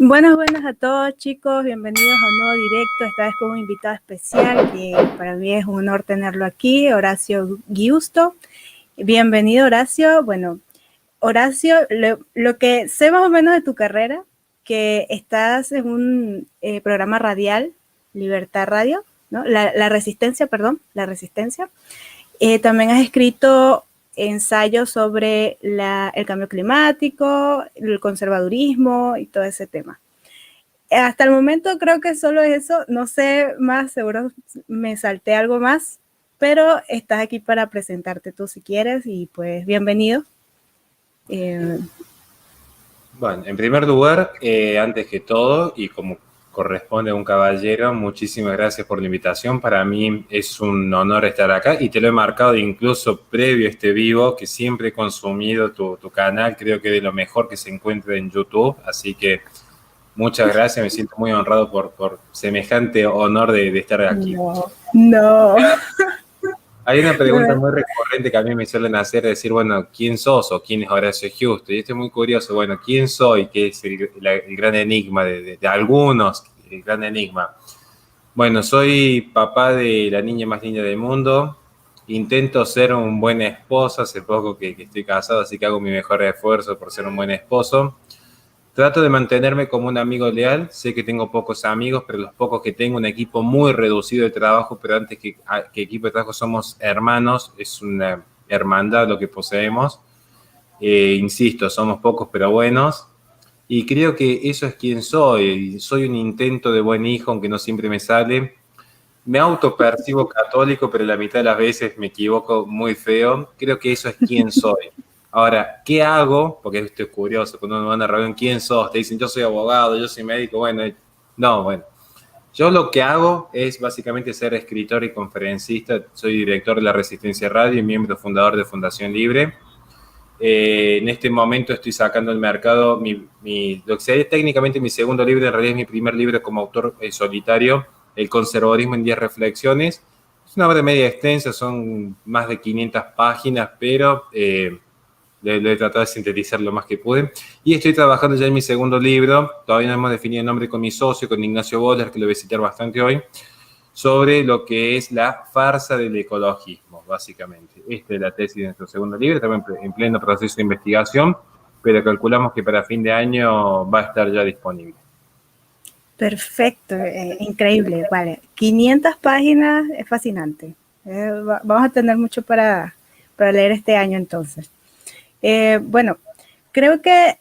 Buenas a todos, chicos, bienvenidos a un nuevo directo, esta vez con un invitado especial que para mí es un honor tenerlo aquí, Horacio Giusto. Bienvenido, Horacio. Bueno, Horacio, lo que sé más o menos de tu carrera, que estás en un programa radial, Libertad Radio, ¿no? La Resistencia, perdón, La Resistencia. También has escrito ensayos sobre el cambio climático, el conservadurismo y todo ese tema. Hasta el momento creo que solo eso, no sé más, seguro me salté algo más, pero estás aquí para presentarte tú si quieres y pues bienvenido. Bueno, en primer lugar, antes que todo, y como corresponde a un caballero, muchísimas gracias por la invitación. Para mí es un honor estar acá y te lo he marcado incluso previo a este vivo, que siempre he consumido tu canal, creo que de lo mejor que se encuentra en YouTube, así que muchas gracias, me siento muy honrado por semejante honor de estar aquí. No. Hay una pregunta muy recurrente que a mí me suelen hacer, decir, bueno, ¿quién sos o quién es Horacio Giusto? Y esto es muy curioso, bueno, ¿quién soy? Que es el gran enigma de algunos, el gran enigma. Bueno, soy papá de la niña más linda del mundo, intento ser un buen esposo, hace poco que estoy casado, así que hago mi mejor esfuerzo por ser un buen esposo. Trato de mantenerme como un amigo leal, sé que tengo pocos amigos, pero los pocos que tengo, un equipo muy reducido de trabajo, pero antes que equipo de trabajo somos hermanos, es una hermandad lo que poseemos. Insisto, somos pocos pero buenos, y creo que eso es quien soy. Soy un intento de buen hijo, aunque no siempre me sale. Me autopercibo católico, pero la mitad de las veces me equivoco muy feo. Creo que eso es quién soy. Ahora, ¿qué hago? Porque esto es curioso, cuando uno va a una reunión, ¿quién sos? Te dicen, yo soy abogado, yo soy médico. Bueno, no, bueno. Yo lo que hago es básicamente ser escritor y conferencista. Soy director de La Resistencia Radio y miembro fundador de Fundación Libre. En este momento estoy sacando al mercado lo que sería técnicamente mi segundo libro, en realidad es mi primer libro como autor solitario, El conservadurismo en 10 reflexiones. Es una obra media extensa, son más de 500 páginas, pero lo he tratado de sintetizar lo más que pude. Y estoy trabajando ya en mi segundo libro, todavía no hemos definido el nombre con mi socio, con Ignacio Boller, que lo voy a citar bastante hoy, sobre lo que es la farsa del ecologismo, básicamente. Esta es la tesis de nuestro segundo libro, también en pleno proceso de investigación, pero calculamos que para fin de año va a estar ya disponible. Perfecto, increíble. Vale, 500 páginas es fascinante. Vamos a tener mucho para leer este año entonces. Bueno, creo que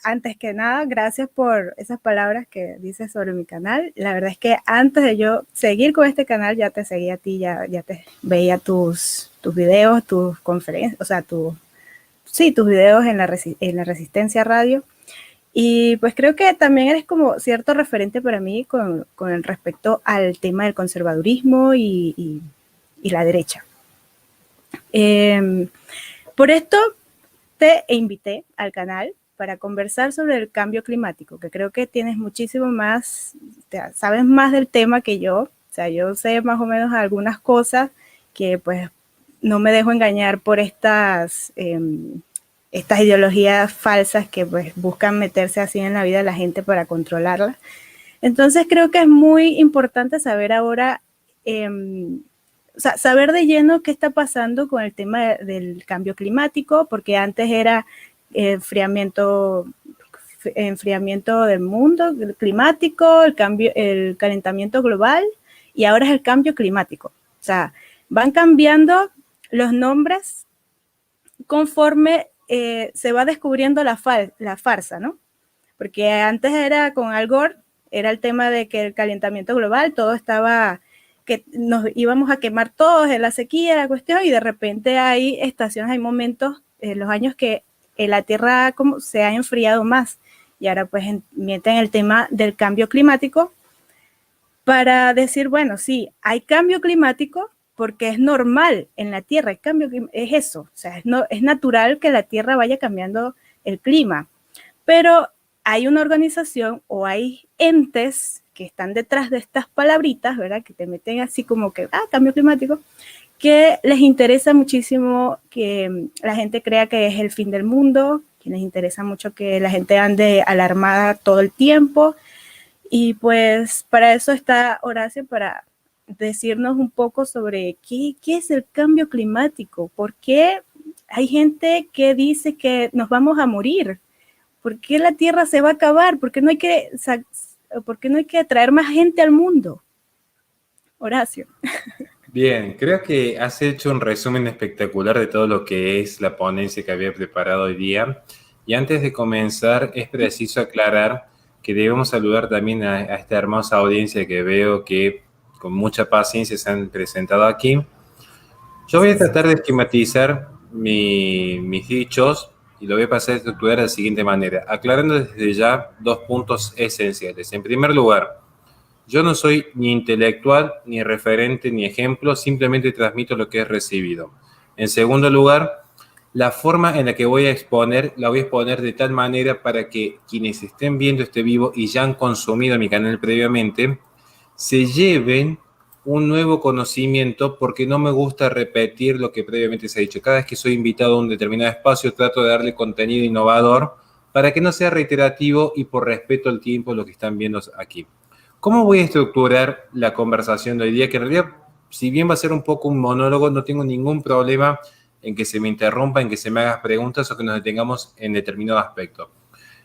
antes que nada, gracias por esas palabras que dices sobre mi canal. La verdad es que antes de yo seguir con este canal, ya te seguía a ti, ya te veía tus videos, tus conferencias, o sea, tus videos en la Resistencia Radio. Y pues creo que también eres como cierto referente para mí con el respecto al tema del conservadurismo y la derecha. Por esto te invité al canal para conversar sobre el cambio climático, que creo que tienes muchísimo más, sabes más del tema que yo. O sea, yo sé más o menos algunas cosas que pues no me dejo engañar por estas ideologías falsas que pues buscan meterse así en la vida de la gente para controlarla. Entonces creo que es muy importante saber ahora, o sea, saber de lleno qué está pasando con el tema del cambio climático, porque antes era enfriamiento del mundo climático, el calentamiento global, y ahora es el cambio climático. O sea, van cambiando los nombres conforme se va descubriendo la farsa, ¿no? Porque antes era con Al Gore, era el tema de que el calentamiento global, todo estaba, que nos íbamos a quemar todos en la sequía, la cuestión, y de repente hay estaciones, hay momentos en los años que la Tierra como se ha enfriado más, y ahora pues meten el tema del cambio climático para decir, bueno, sí, hay cambio climático, porque es normal en la Tierra, el cambio es eso, o sea, es natural que la Tierra vaya cambiando el clima, pero hay una organización o hay entes que están detrás de estas palabritas, ¿verdad? Que te meten así como que, cambio climático, que les interesa muchísimo que la gente crea que es el fin del mundo, quienes interesan mucho que la gente ande alarmada todo el tiempo. Y pues para eso está Horacio, para decirnos un poco sobre qué es el cambio climático, por qué hay gente que dice que nos vamos a morir, por qué la Tierra se va a acabar, por qué no hay que traer más gente al mundo. Horacio. Bien, creo que has hecho un resumen espectacular de todo lo que es la ponencia que había preparado hoy día. Y antes de comenzar, es preciso aclarar que debemos saludar también a esta hermosa audiencia que veo que con mucha paciencia se han presentado aquí. Yo voy a tratar de esquematizar mis dichos y lo voy a pasar a estructurar de la siguiente manera, aclarando desde ya dos puntos esenciales. En primer lugar, yo no soy ni intelectual, ni referente, ni ejemplo, simplemente transmito lo que he recibido. En segundo lugar, la forma en la que voy a exponer, la voy a exponer de tal manera para que quienes estén viendo este vivo y ya han consumido mi canal previamente, se lleven un nuevo conocimiento, porque no me gusta repetir lo que previamente se ha dicho. Cada vez que soy invitado a un determinado espacio, trato de darle contenido innovador para que no sea reiterativo y por respeto al tiempo lo que están viendo aquí. ¿Cómo voy a estructurar la conversación de hoy día? Que en realidad, si bien va a ser un poco un monólogo, no tengo ningún problema en que se me interrumpa, en que se me hagan preguntas o que nos detengamos en determinado aspecto.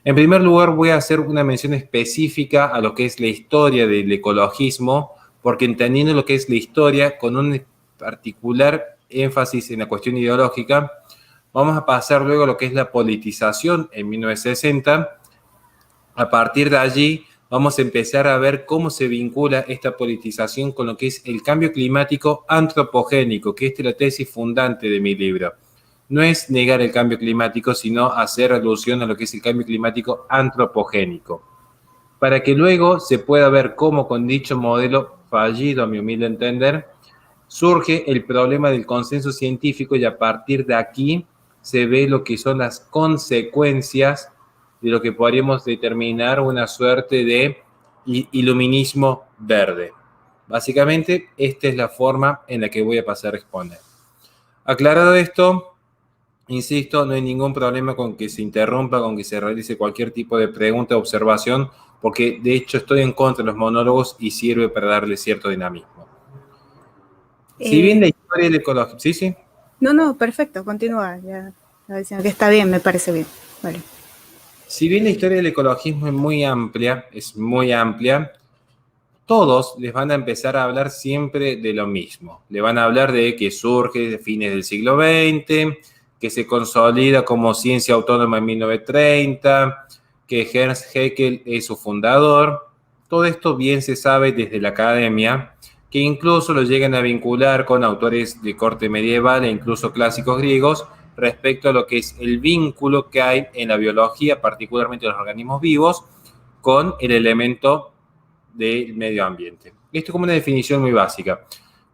En primer lugar, voy a hacer una mención específica a lo que es la historia del ecologismo, porque entendiendo lo que es la historia, con un particular énfasis en la cuestión ideológica, vamos a pasar luego a lo que es la politización en 1960. A partir de allí, vamos a empezar a ver cómo se vincula esta politización con lo que es el cambio climático antropogénico, que esta es la tesis fundante de mi libro. No es negar el cambio climático, sino hacer alusión a lo que es el cambio climático antropogénico, para que luego se pueda ver cómo con dicho modelo fallido, a mi humilde entender, surge el problema del consenso científico y a partir de aquí se ve lo que son las consecuencias de lo que podríamos determinar una suerte de iluminismo verde. Básicamente, esta es la forma en la que voy a pasar a exponer. Aclarado esto, insisto, no hay ningún problema con que se interrumpa, con que se realice cualquier tipo de pregunta o observación, porque de hecho estoy en contra de los monólogos y sirve para darle cierto dinamismo. Si bien la historia del ecologismo... ¿Sí? No, perfecto, continúa. Ya estaba diciendo que está bien, me parece bien. Vale. Si bien la historia del ecologismo es muy amplia, todos les van a empezar a hablar siempre de lo mismo. Le van a hablar de que surge de fines del siglo XX, que se consolida como ciencia autónoma en 1930, que Ernst Haeckel es su fundador. Todo esto bien se sabe desde la academia, que incluso lo llegan a vincular con autores de corte medieval e incluso clásicos griegos respecto a lo que es el vínculo que hay en la biología, particularmente en los organismos vivos, con el elemento del medio ambiente. Esto es como una definición muy básica.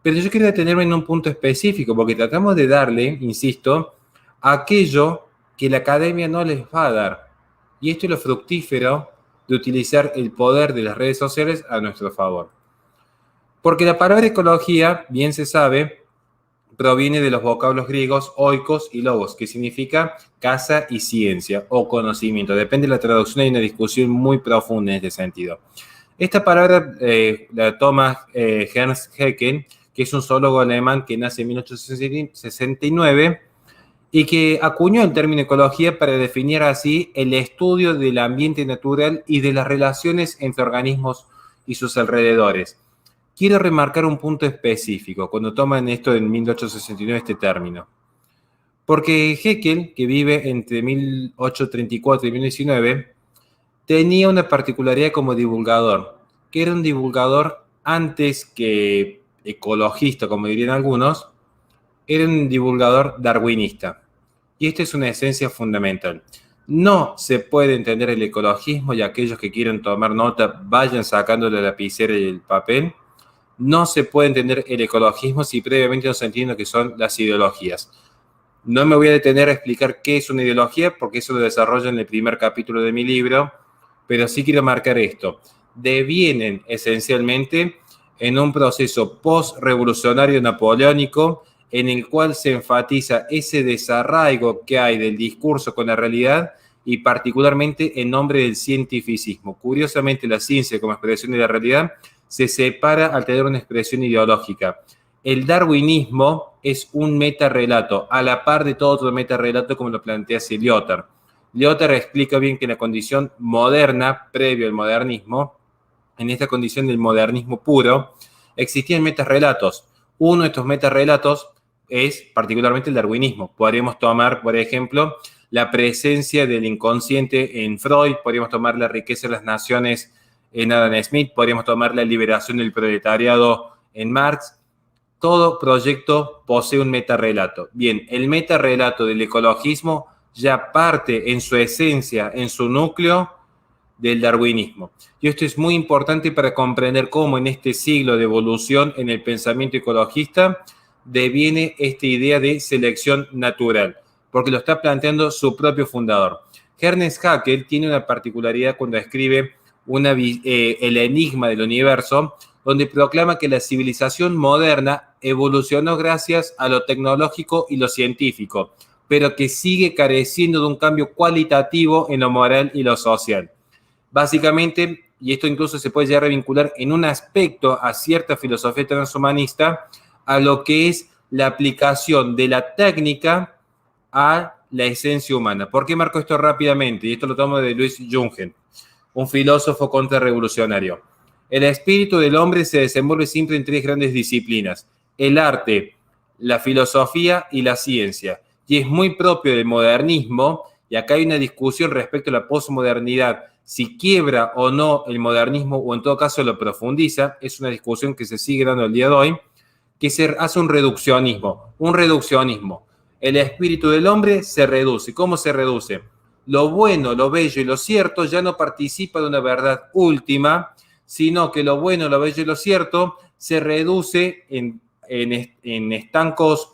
Pero yo quiero detenerme en un punto específico, porque tratamos de darle, insisto, aquello que la academia no les va a dar. Y esto es lo fructífero de utilizar el poder de las redes sociales a nuestro favor. Porque la palabra ecología, bien se sabe, proviene de los vocablos griegos oikos y logos, que significa casa y ciencia o conocimiento. Depende de la traducción, hay una discusión muy profunda en este sentido. Esta palabra la toma Ernst Haeckel, que es un zoólogo alemán que nace en 1869 y que acuñó el término ecología para definir así el estudio del ambiente natural y de las relaciones entre organismos y sus alrededores. Quiero remarcar un punto específico cuando toman esto en 1869 este término. Porque Haeckel, que vive entre 1834 y 1919, tenía una particularidad como divulgador, que era un divulgador antes que ecologista, como dirían algunos, era un divulgador darwinista. Y esta es una esencia fundamental. No se puede entender el ecologismo y aquellos que quieran tomar nota vayan sacando la lapicera y el papel. No se puede entender el ecologismo si previamente no se entiende lo que son las ideologías. No me voy a detener a explicar qué es una ideología, porque eso lo desarrollo en el primer capítulo de mi libro, pero sí quiero marcar esto. Devienen esencialmente en un proceso post-revolucionario napoleónico en el cual se enfatiza ese desarraigo que hay del discurso con la realidad y particularmente en nombre del cientificismo. Curiosamente, la ciencia como expresión de la realidad se separa al tener una expresión ideológica. El darwinismo es un metarrelato, a la par de todo otro metarrelato como lo plantea Lyotard. Lyotard explica bien que en la condición moderna, previo al modernismo, en esta condición del modernismo puro, existían metarrelatos. Uno de estos metarrelatos es particularmente el darwinismo. Podríamos tomar, por ejemplo, la presencia del inconsciente en Freud, podríamos tomar la riqueza de las naciones en Adam Smith, podríamos tomar la liberación del proletariado en Marx. Todo proyecto posee un metarrelato. Bien, el metarrelato del ecologismo ya parte en su esencia, en su núcleo, del darwinismo. Y esto es muy importante para comprender cómo en este siglo de evolución en el pensamiento ecologista deviene esta idea de selección natural, porque lo está planteando su propio fundador. Ernest Haeckel tiene una particularidad cuando escribe El enigma del universo, donde proclama que la civilización moderna evolucionó gracias a lo tecnológico y lo científico, pero que sigue careciendo de un cambio cualitativo en lo moral y lo social. Básicamente, y esto incluso se puede llegar a vincular en un aspecto a cierta filosofía transhumanista, a lo que es la aplicación de la técnica a la esencia humana. ¿Por qué marco esto rápidamente? Y esto lo tomo de Louis Jungen, un filósofo contrarrevolucionario. El espíritu del hombre se desenvuelve siempre en tres grandes disciplinas: el arte, la filosofía y la ciencia. Y es muy propio del modernismo, y acá hay una discusión respecto a la posmodernidad, si quiebra o no el modernismo o en todo caso lo profundiza. Es una discusión que se sigue dando el día de hoy, que se hace un reduccionismo. El espíritu del hombre se reduce. ¿Cómo se reduce? Lo bueno, lo bello y lo cierto ya no participa de una verdad última, sino que lo bueno, lo bello y lo cierto se reduce en estancos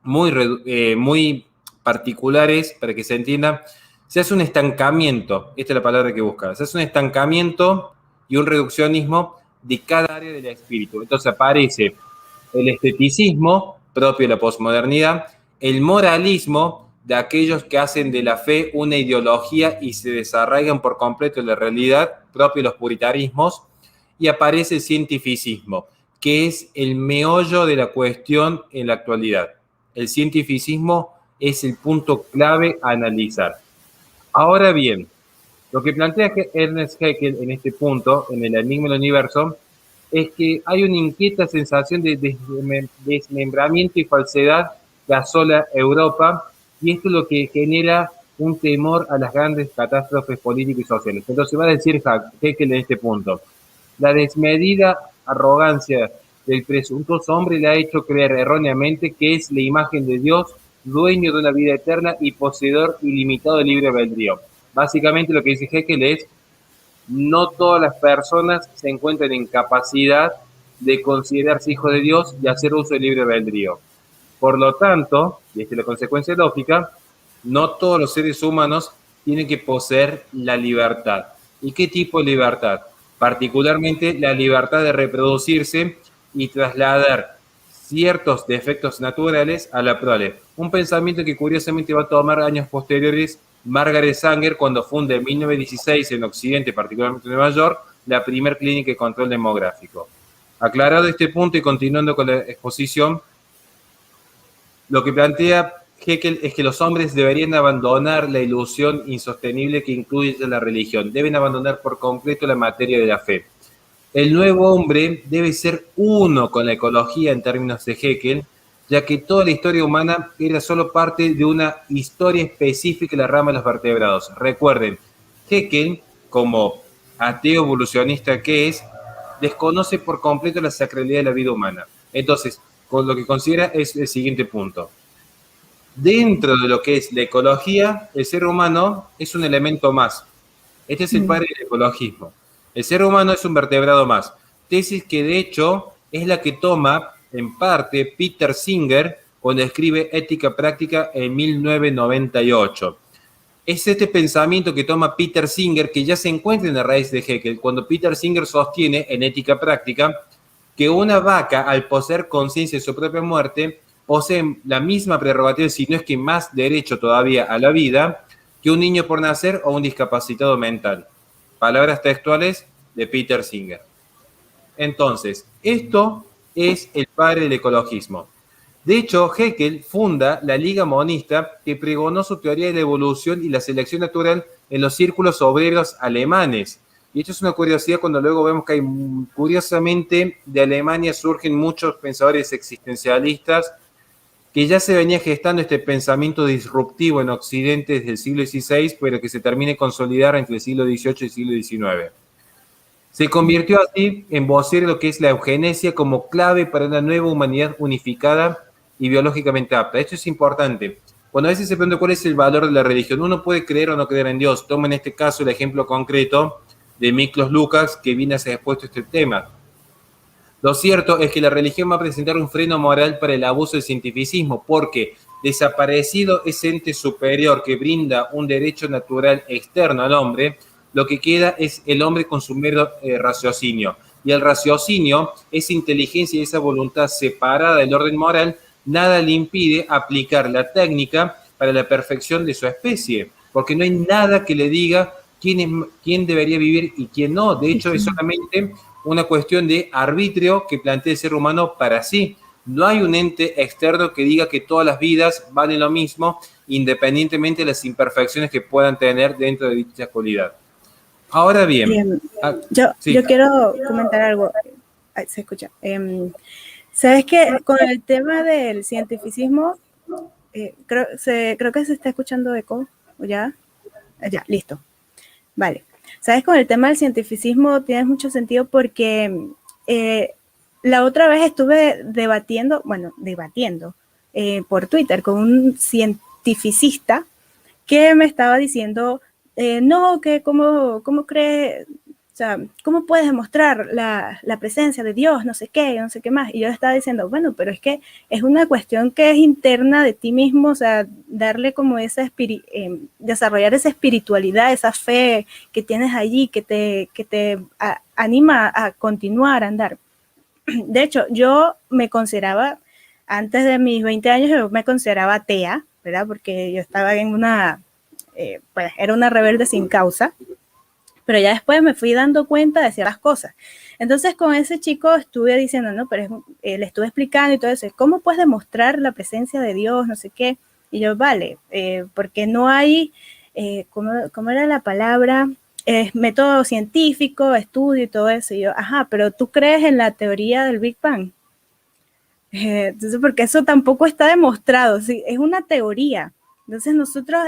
muy particulares, para que se entienda. Se hace un estancamiento, esta es la palabra que buscaba, se hace un estancamiento y un reduccionismo de cada área del espíritu. Entonces aparece el esteticismo, propio de la posmodernidad, el moralismo, de aquellos que hacen de la fe una ideología y se desarraigan por completo en la realidad, propio de los puritanismos, y aparece el cientificismo, que es el meollo de la cuestión en la actualidad. El cientificismo es el punto clave a analizar. Ahora bien, lo que plantea Ernest Haeckel en este punto, en el enigma del universo, es que hay una inquieta sensación de desmembramiento y falsedad que asola Europa, y esto es lo que genera un temor a las grandes catástrofes políticas y sociales. Entonces va a decir Haeckel en este punto: la desmedida arrogancia del presuntuoso hombre le ha hecho creer erróneamente que es la imagen de Dios, dueño de una vida eterna y poseedor ilimitado de libre albedrío. Básicamente lo que dice Haeckel es: no todas las personas se encuentran en capacidad de considerarse hijos de Dios y hacer uso del libre albedrío. Por lo tanto, y esta es la consecuencia lógica, no todos los seres humanos tienen que poseer la libertad. ¿Y qué tipo de libertad? Particularmente la libertad de reproducirse y trasladar ciertos defectos naturales a la prole. Un pensamiento que curiosamente va a tomar años posteriores Margaret Sanger cuando funda en 1916 en Occidente, particularmente en Nueva York, la primera clínica de control demográfico. Aclarado este punto y continuando con la exposición, lo que plantea Haeckel es que los hombres deberían abandonar la ilusión insostenible que incluye la religión. Deben abandonar por completo la materia de la fe. El nuevo hombre debe ser uno con la ecología en términos de Haeckel, ya que toda la historia humana era solo parte de una historia específica de la rama de los vertebrados. Recuerden, Haeckel, como ateo evolucionista que es, desconoce por completo la sacralidad de la vida humana. Entonces, con lo que considera es el siguiente punto: dentro de lo que es la ecología, el ser humano es un elemento más. Este es el padre del ecologismo. El ser humano es un vertebrado más. Tesis que de hecho es la que toma en parte Peter Singer cuando escribe Ética Práctica en 1998. Es este pensamiento que toma Peter Singer que ya se encuentra en la raíz de Haeckel, cuando Peter Singer sostiene en Ética Práctica que una vaca, al poseer conciencia de su propia muerte, poseen la misma prerrogativa, si no es que más derecho todavía a la vida, que un niño por nacer o un discapacitado mental. Palabras textuales de Peter Singer. Entonces, esto es el padre del ecologismo. De hecho, Haeckel funda la Liga Monista, que pregonó su teoría de la evolución y la selección natural en los círculos obreros alemanes. Y esto es una curiosidad cuando luego vemos que curiosamente, de Alemania surgen muchos pensadores existencialistas que ya se venía gestando este pensamiento disruptivo en Occidente desde el siglo XVI, pero que se termina de consolidar entre el siglo XVIII y el siglo XIX. Se convirtió así en vocero de lo que es la eugenesia como clave para una nueva humanidad unificada y biológicamente apta. Esto es importante. Cuando a veces se pregunta cuál es el valor de la religión, uno puede creer o no creer en Dios. Toma en este caso el ejemplo concreto de Miklos Lukács, que viene a ser expuesto este tema. Lo cierto es que la religión va a presentar un freno moral para el abuso del cientificismo, porque desaparecido ese ente superior que brinda un derecho natural externo al hombre, lo que queda es el hombre con su mero raciocinio. Y el raciocinio, esa inteligencia y esa voluntad separada del orden moral, nada le impide aplicar la técnica para la perfección de su especie, porque no hay nada que le diga quién debería vivir y quién no. De hecho, es solamente una cuestión de arbitrio que plantea el ser humano para sí. No hay un ente externo que diga que todas las vidas valen lo mismo, independientemente de las imperfecciones que puedan tener dentro de dicha cualidad. Ahora bien, yo quiero comentar algo. Ay, se escucha. Sabes que con el tema del cientificismo, creo que se está escuchando eco. ¿Ya? Ya, listo. Vale. Sabes, con el tema del cientificismo tienes mucho sentido porque la otra vez estuve debatiendo por Twitter con un cientificista que me estaba diciendo, no, que cómo crees, o sea, ¿cómo puedes demostrar la presencia de Dios? No sé qué más. Y yo estaba diciendo, bueno, pero es que es una cuestión que es interna de ti mismo, o sea, darle como desarrollar esa espiritualidad, esa fe que tienes allí, que te anima a continuar a andar. De hecho, yo me consideraba, antes de mis 20 años, yo me consideraba atea, ¿verdad? Porque yo estaba en pues era una rebelde sin causa. Pero ya después me fui dando cuenta de ciertas cosas. Entonces con ese chico estuve diciendo, no, pero le estuve explicando y todo eso, ¿cómo puedes demostrar la presencia de Dios? No sé qué. Y yo, vale, porque no hay, ¿cómo era la palabra? Método científico, estudio y todo eso. Y yo, ajá, pero ¿tú crees en la teoría del Big Bang? Entonces, porque eso tampoco está demostrado, ¿sí? Es una teoría. Entonces nosotros,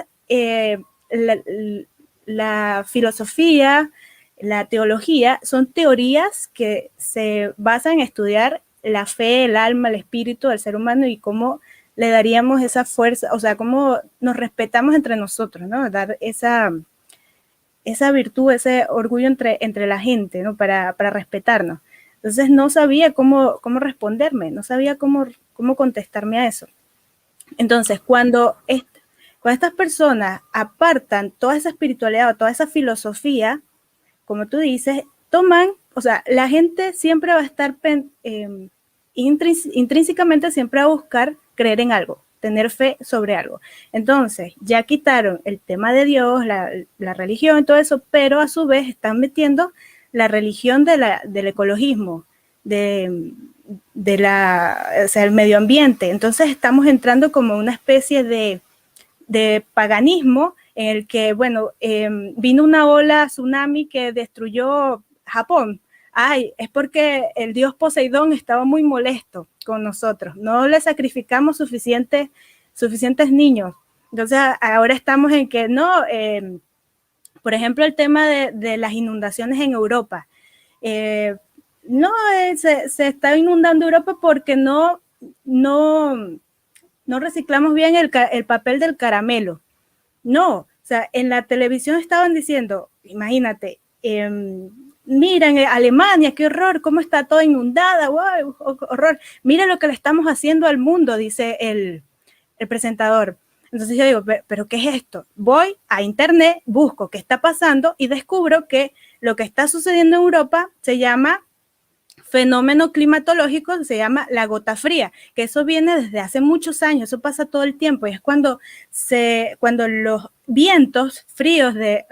la filosofía, la teología, son teorías que se basan en estudiar la fe, el alma, el espíritu del ser humano y cómo le daríamos esa fuerza, o sea, cómo nos respetamos entre nosotros, ¿no? Dar esa virtud, ese orgullo entre la gente, ¿no? Para respetarnos. Entonces no sabía cómo responderme, no sabía cómo contestarme a eso. Entonces, cuando estas personas apartan toda esa espiritualidad o toda esa filosofía, como tú dices, o sea, la gente siempre va a estar intrínsecamente siempre va a buscar creer en algo, tener fe sobre algo. Entonces, ya quitaron el tema de Dios, la religión y todo eso, pero a su vez están metiendo la religión del ecologismo, o sea, el medio ambiente. Entonces estamos entrando como una especie de paganismo en el que, bueno, vino una ola tsunami que destruyó Japón. Ay, es porque el dios Poseidón estaba muy molesto con nosotros. No le sacrificamos suficientes niños. Entonces ahora estamos en que no, por ejemplo, el tema de las inundaciones en Europa. No, se está inundando Europa porque no reciclamos bien el papel del caramelo. No, o sea, en la televisión estaban diciendo, imagínate, mira en Alemania, qué horror, cómo está todo inundada, wow, horror. Mira lo que le estamos haciendo al mundo, dice el presentador. Entonces yo digo, ¿pero qué es esto? Voy a internet, busco qué está pasando y descubro que lo que está sucediendo en Europa se llama fenómeno climatológico que se llama la gota fría, que eso viene desde hace muchos años, eso pasa todo el tiempo, y es cuando los vientos fríos de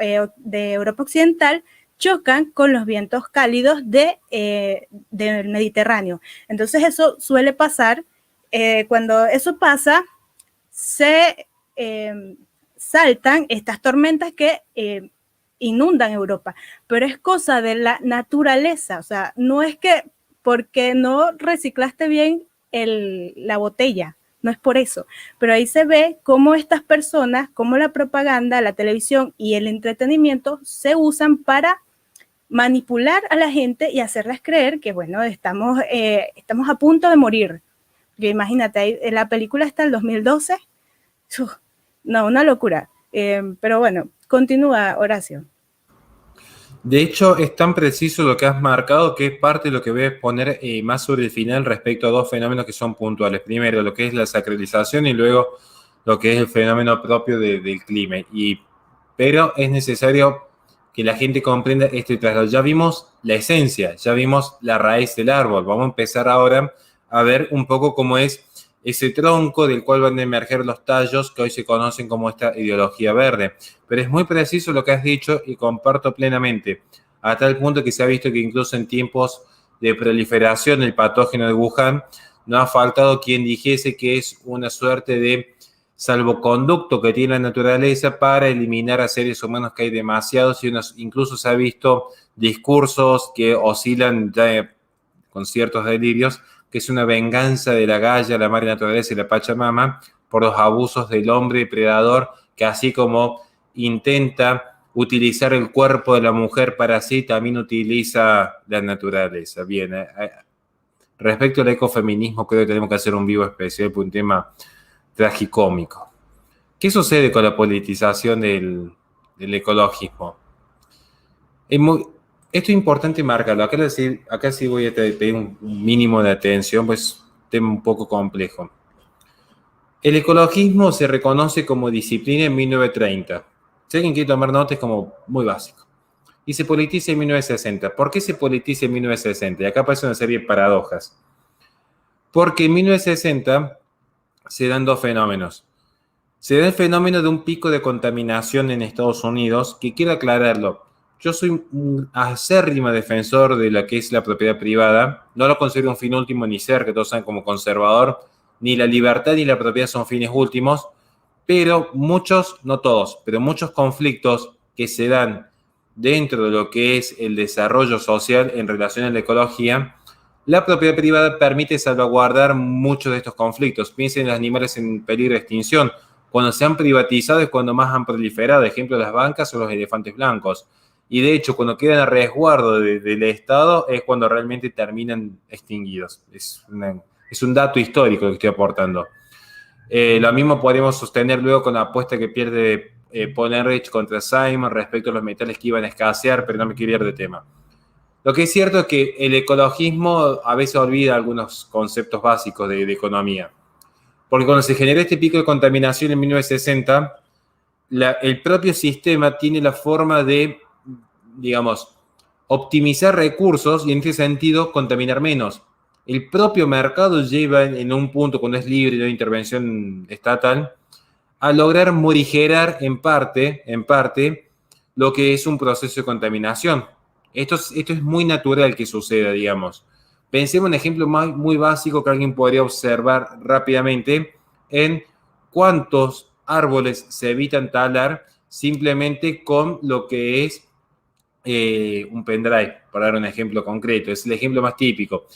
Europa Occidental chocan con los vientos cálidos del Mediterráneo. Entonces eso suele pasar, cuando eso pasa, se saltan estas tormentas que inundan Europa, pero es cosa de la naturaleza, o sea, no es que porque no reciclaste bien la botella, no es por eso, pero ahí se ve cómo estas personas, cómo la propaganda, la televisión y el entretenimiento se usan para manipular a la gente y hacerles creer que, bueno, estamos a punto de morir. Que imagínate, la película está en el 2012, no, una locura. Pero bueno, continúa, Horacio. De hecho, es tan preciso lo que has marcado que es parte de lo que voy a exponer más sobre el final respecto a dos fenómenos que son puntuales. Primero, lo que es la sacralización y luego lo que es el fenómeno propio del clima. Pero es necesario que la gente comprenda este traslado. Ya vimos la esencia, ya vimos la raíz del árbol. Vamos a empezar ahora a ver un poco cómo es ese tronco del cual van a emerger los tallos que hoy se conocen como esta ideología verde. Pero es muy preciso lo que has dicho y comparto plenamente, a tal punto que se ha visto que incluso en tiempos de proliferación del patógeno de Wuhan, no ha faltado quien dijese que es una suerte de salvoconducto que tiene la naturaleza para eliminar a seres humanos, que hay demasiados, y incluso se ha visto discursos que oscilan ya con ciertos delirios, que es una venganza de la Gaia, la madre naturaleza y la Pachamama por los abusos del hombre depredador, que así como intenta utilizar el cuerpo de la mujer para sí, también utiliza la naturaleza. Bien, respecto al ecofeminismo, creo que tenemos que hacer un vivo especial por un tema tragicómico. ¿Qué sucede con la politización del ecologismo? Esto es importante marcarlo. Acá sí voy a pedir un mínimo de atención, pues tema un poco complejo. El ecologismo se reconoce como disciplina en 1930. Si alguien quiere tomar nota, es como muy básico. Y se politiza en 1960. ¿Por qué se politiza en 1960? Y acá aparece una serie de paradojas. Porque en 1960 se dan dos fenómenos. Se da el fenómeno de un pico de contaminación en Estados Unidos, que quiero aclararlo. Yo soy un acérrimo defensor de lo que es la propiedad privada. No lo considero un fin último ni cerca, todos saben, como conservador. Ni la libertad ni la propiedad son fines últimos. Pero muchos, no todos, pero muchos conflictos que se dan dentro de lo que es el desarrollo social en relación a la ecología, la propiedad privada permite salvaguardar muchos de estos conflictos. Piensen en los animales en peligro de extinción. Cuando se han privatizado es cuando más han proliferado, ejemplo, las bancas o los elefantes blancos. Y de hecho, cuando quedan a resguardo del Estado es cuando realmente terminan extinguidos. Es un dato histórico que estoy aportando. Lo mismo podemos sostener luego con la apuesta que pierde Paul Ehrlich contra Simon respecto a los metales que iban a escasear, pero no me quiero ir de tema. Lo que es cierto es que el ecologismo a veces olvida algunos conceptos básicos de economía. Porque cuando se generó este pico de contaminación en 1960, el propio sistema tiene la forma de, digamos, optimizar recursos y en este sentido contaminar menos. El propio mercado lleva en un punto, cuando es libre de intervención estatal, a lograr morigerar en parte lo que es un proceso de contaminación. Esto es muy natural que suceda, digamos. Pensemos en un ejemplo muy básico que alguien podría observar rápidamente en cuántos árboles se evitan talar simplemente con lo que es un pendrive, para dar un ejemplo concreto. Es el ejemplo más típico.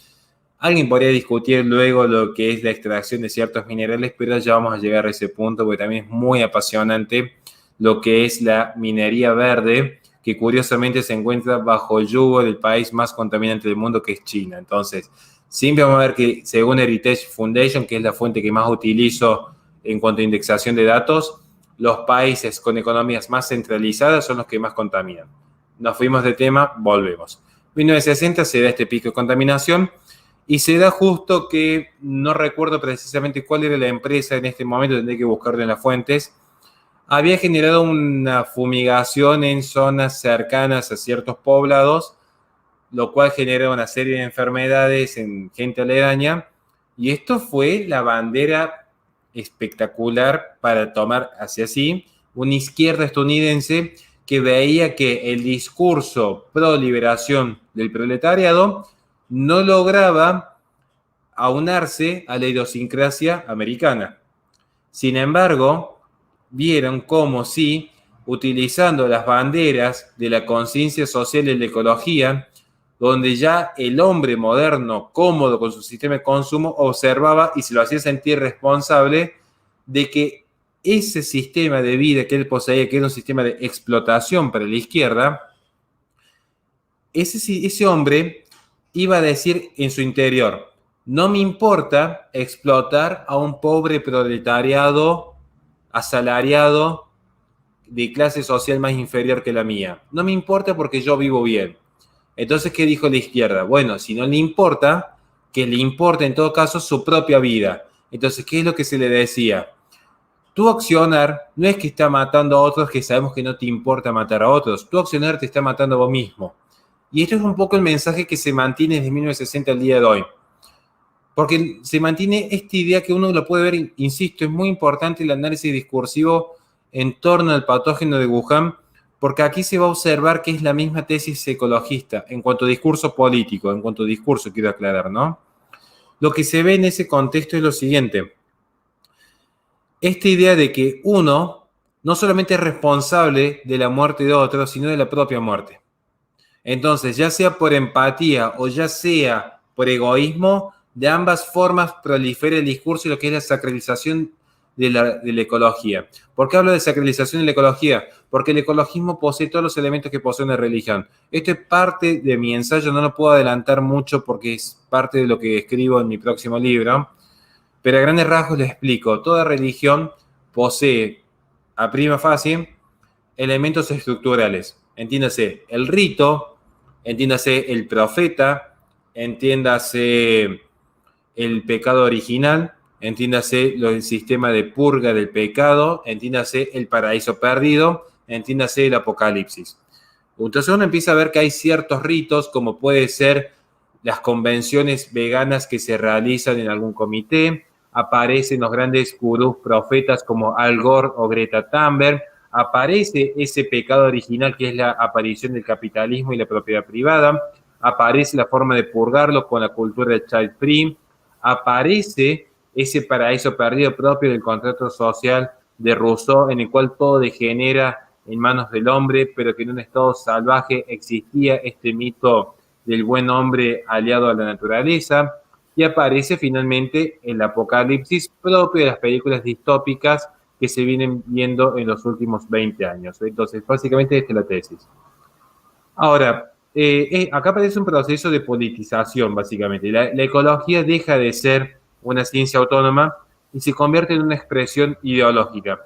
Alguien podría discutir luego lo que es la extracción de ciertos minerales, pero ya vamos a llegar a ese punto porque también es muy apasionante lo que es la minería verde, que curiosamente se encuentra bajo el yugo del país más contaminante del mundo, que es China. Entonces, siempre vamos a ver que según Heritage Foundation, que es la fuente que más utilizo en cuanto a indexación de datos, los países con economías más centralizadas son los que más contaminan. Nos fuimos de tema, volvemos. En 1960 se da este pico de contaminación y se da justo que no recuerdo precisamente cuál era la empresa en este momento, tendré que buscarlo en las fuentes. Había generado una fumigación en zonas cercanas a ciertos poblados lo cual genera una serie de enfermedades en gente aledaña, y esto fue la bandera espectacular para tomar hacia sí una izquierda estadounidense que veía que el discurso pro liberación del proletariado no lograba aunarse a la idiosincrasia americana. Sin embargo, vieron como si, utilizando las banderas de la conciencia social y la ecología, donde ya el hombre moderno, cómodo con su sistema de consumo, observaba y se lo hacía sentir responsable de que ese sistema de vida que él poseía, que era un sistema de explotación para la izquierda, ese hombre iba a decir en su interior: no me importa explotar a un pobre proletariado asalariado de clase social más inferior que la mía. No me importa porque yo vivo bien. Entonces, ¿qué dijo la izquierda? Bueno, si no le importa, que le importe en todo caso su propia vida. Entonces, ¿qué es lo que se le decía? Tu accionar no es que está matando a otros, que sabemos que no te importa matar a otros. Tu accionar te está matando a vos mismo. Y esto es un poco el mensaje que se mantiene desde 1960 al día de hoy. Porque se mantiene esta idea que uno lo puede ver, insisto, es muy importante el análisis discursivo en torno al patógeno de Wuhan, porque aquí se va a observar que es la misma tesis ecologista en cuanto a discurso político, en cuanto a discurso, quiero aclarar, ¿no? Lo que se ve en ese contexto es lo siguiente: esta idea de que uno no solamente es responsable de la muerte de otro, sino de la propia muerte. Entonces, ya sea por empatía o ya sea por egoísmo, de ambas formas prolifera el discurso y lo que es la sacralización de la ecología. ¿Por qué hablo de sacralización de la ecología? Porque el ecologismo posee todos los elementos que posee una religión. Esto es parte de mi ensayo, no lo puedo adelantar mucho porque es parte de lo que escribo en mi próximo libro, pero a grandes rasgos les explico. Toda religión posee, a prima facie, elementos estructurales. Entiéndase el rito, entiéndase el profeta, entiéndase el pecado original, entiéndase el sistema de purga del pecado, entiéndase el paraíso perdido, entiéndase el apocalipsis. Entonces uno empieza a ver que hay ciertos ritos, como puede ser las convenciones veganas que se realizan en algún comité, aparecen los grandes gurús profetas como Al Gore o Greta Thunberg, aparece ese pecado original que es la aparición del capitalismo y la propiedad privada, aparece la forma de purgarlo con la cultura del child free, aparece ese paraíso perdido propio del contrato social de Rousseau, en el cual todo degenera en manos del hombre, pero que en un estado salvaje existía este mito del buen hombre aliado a la naturaleza, y aparece finalmente el apocalipsis propio de las películas distópicas que se vienen viendo en los últimos 20 años. Entonces, básicamente esta es la tesis. Ahora, acá aparece un proceso de politización, básicamente. La ecología deja de ser una ciencia autónoma y se convierte en una expresión ideológica.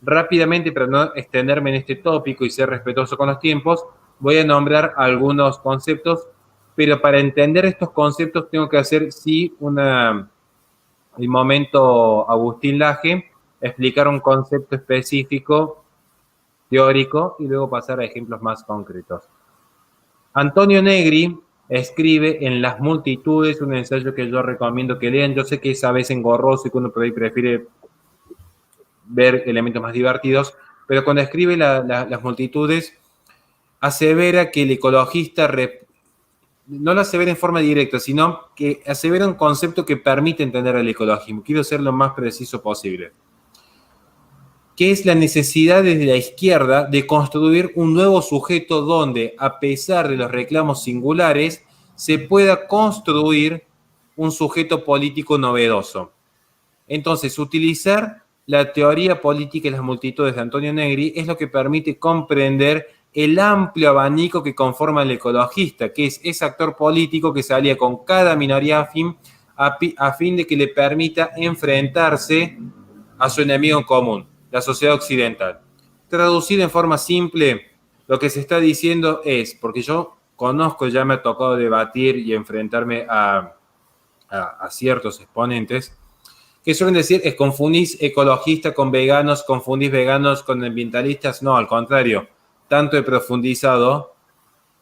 Rápidamente, para no extenderme en este tópico y ser respetuoso con los tiempos, voy a nombrar algunos conceptos, pero para entender estos conceptos tengo que hacer, sí, el momento Agustín Laje, explicar un concepto específico, teórico, y luego pasar a ejemplos más concretos. Antonio Negri escribe en Las multitudes, un ensayo que yo recomiendo que lean. Yo sé que es a veces engorroso y que uno por ahí prefiere ver elementos más divertidos, pero cuando escribe Las multitudes, asevera que el ecologista, no lo asevera en forma directa, sino que asevera un concepto que permite entender el ecologismo. Quiero ser lo más preciso posible, que es la necesidad desde la izquierda de construir un nuevo sujeto donde, a pesar de los reclamos singulares, se pueda construir un sujeto político novedoso. Entonces, utilizar la teoría política de las multitudes de Antonio Negri es lo que permite comprender el amplio abanico que conforma el ecologista, que es ese actor político que se alía con cada minoría afín a fin de que le permita enfrentarse a su enemigo común, la sociedad occidental. Traducido en forma simple, lo que se está diciendo es, porque yo conozco, ya me ha tocado debatir y enfrentarme a ciertos exponentes, que suelen decir, es confundís ecologista con veganos, confundís veganos con ambientalistas. No, al contrario, tanto he profundizado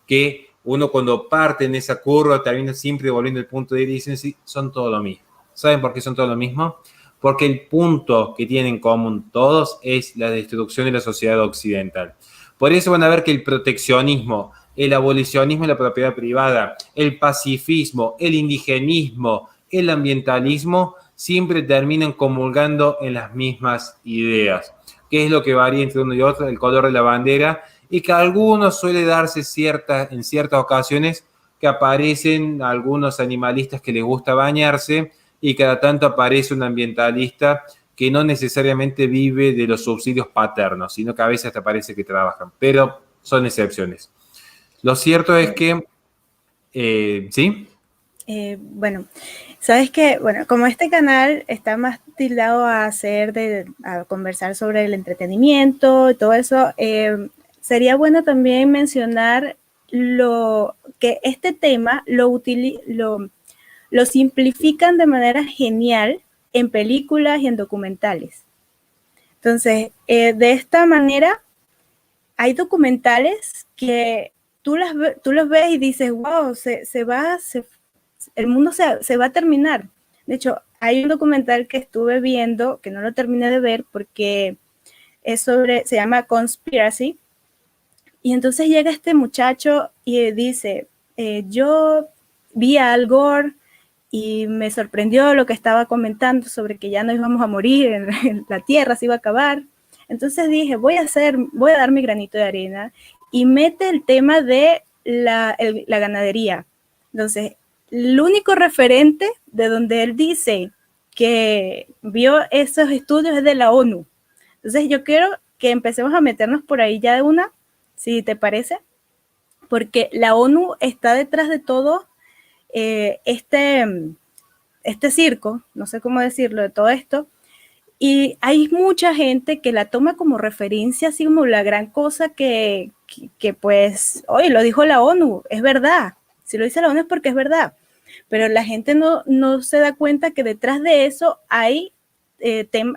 que uno cuando parte en esa curva termina siempre volviendo al punto de ir y dicen, sí, son todo lo mismo. ¿Saben por qué son todo lo mismo? Porque el punto que tienen en común todos es la destrucción de la sociedad occidental. Por eso van a ver que el proteccionismo, el abolicionismo de la propiedad privada, el pacifismo, el indigenismo, el ambientalismo, siempre terminan comulgando en las mismas ideas. ¿Qué es lo que varía entre uno y otro? El color de la bandera, y que a algunos suele darse en ciertas ocasiones que aparecen algunos animalistas que les gusta bañarse y cada tanto aparece un ambientalista que no necesariamente vive de los subsidios paternos, sino que a veces hasta parece que trabajan, pero son excepciones. Lo cierto es que, ¿sí? Bueno, sabes que, bueno, como este canal está más tildado a a conversar sobre el entretenimiento y todo eso, sería bueno también mencionar que este tema lo simplifican de manera genial en películas y en documentales. Entonces, de esta manera, hay documentales que tú los ves y dices, wow, el mundo se va a terminar. De hecho, hay un documental que estuve viendo, que no lo terminé de ver porque se llama Conspiracy, y entonces llega este muchacho y dice, yo vi a Al Gore y me sorprendió lo que estaba comentando sobre que ya no íbamos a morir, la Tierra se iba a acabar. Entonces dije, voy a dar mi granito de arena, y mete el tema de la ganadería. Entonces, el único referente de donde él dice que vio esos estudios es de la ONU. Entonces, yo quiero que empecemos a meternos por ahí ya de una, si te parece, porque la ONU está detrás de todo este circo, no sé cómo decirlo, de todo esto, y hay mucha gente que la toma como referencia, así como la gran cosa que pues, oye, lo dijo la ONU, es verdad, si lo dice la ONU es porque es verdad, pero la gente no se da cuenta que detrás de eso hay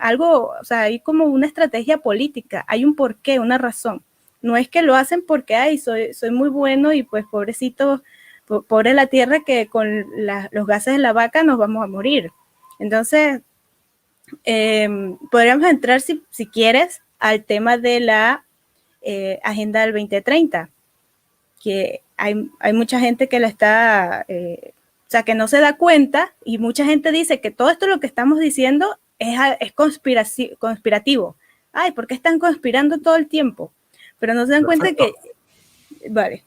algo, o sea, hay como una estrategia política, hay un porqué, una razón. No es que lo hacen porque, ay, soy muy bueno y pues pobrecito, pobre la tierra que con los gases de la vaca nos vamos a morir. Entonces, podríamos entrar, si quieres, al tema de la Agenda del 2030, que hay mucha gente que la está, o sea, que no se da cuenta, y mucha gente dice que todo esto lo que estamos diciendo es conspirativo. Ay, ¿por qué están conspirando todo el tiempo? Pero no se dan cuenta que... Vale.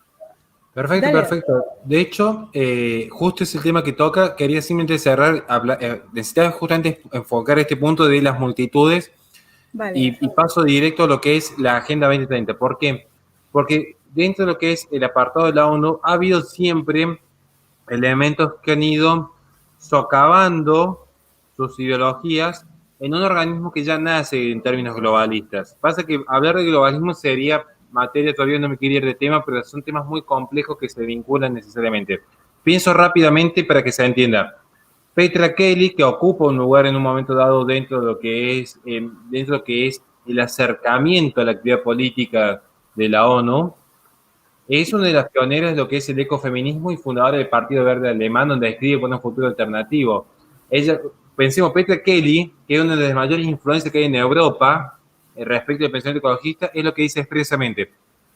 Perfecto, dale. Perfecto. De hecho, justo es el tema que toca. Quería simplemente cerrar, necesitaba justamente enfocar este punto de las multitudes, vale. Y paso directo a lo que es la Agenda 2030. ¿Por qué? Porque dentro de lo que es el apartado de la ONU ha habido siempre elementos que han ido socavando sus ideologías en un organismo que ya nace en términos globalistas. Pasa que hablar de globalismo sería materia, todavía no me quería ir de tema, pero son temas muy complejos que se vinculan necesariamente. Pienso rápidamente para que se entienda. Petra Kelly, que ocupa un lugar en un momento dado dentro de lo que es el acercamiento a la actividad política de la ONU, es una de las pioneras de lo que es el ecofeminismo y fundadora del Partido Verde Alemán, donde escribe por un futuro alternativo. Pensemos, Petra Kelly, que es una de las mayores influencias que hay en Europa respecto al pensamiento ecologista, es lo que dice expresamente: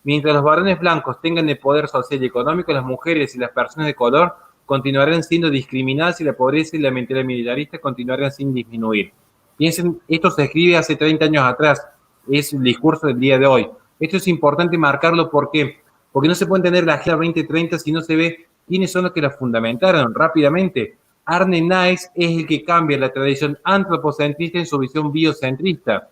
mientras los varones blancos tengan el poder social y económico, las mujeres y las personas de color continuarán siendo discriminadas y la pobreza y la mentalidad militarista continuarán sin disminuir. Piensen, esto se escribe hace 30 años atrás, es el discurso del día de hoy. Esto es importante marcarlo porque no se puede entender la Agenda 2030 si no se ve quiénes son los que la fundamentaron rápidamente. Arne Naess es el que cambia la tradición antropocentrista en su visión biocentrista.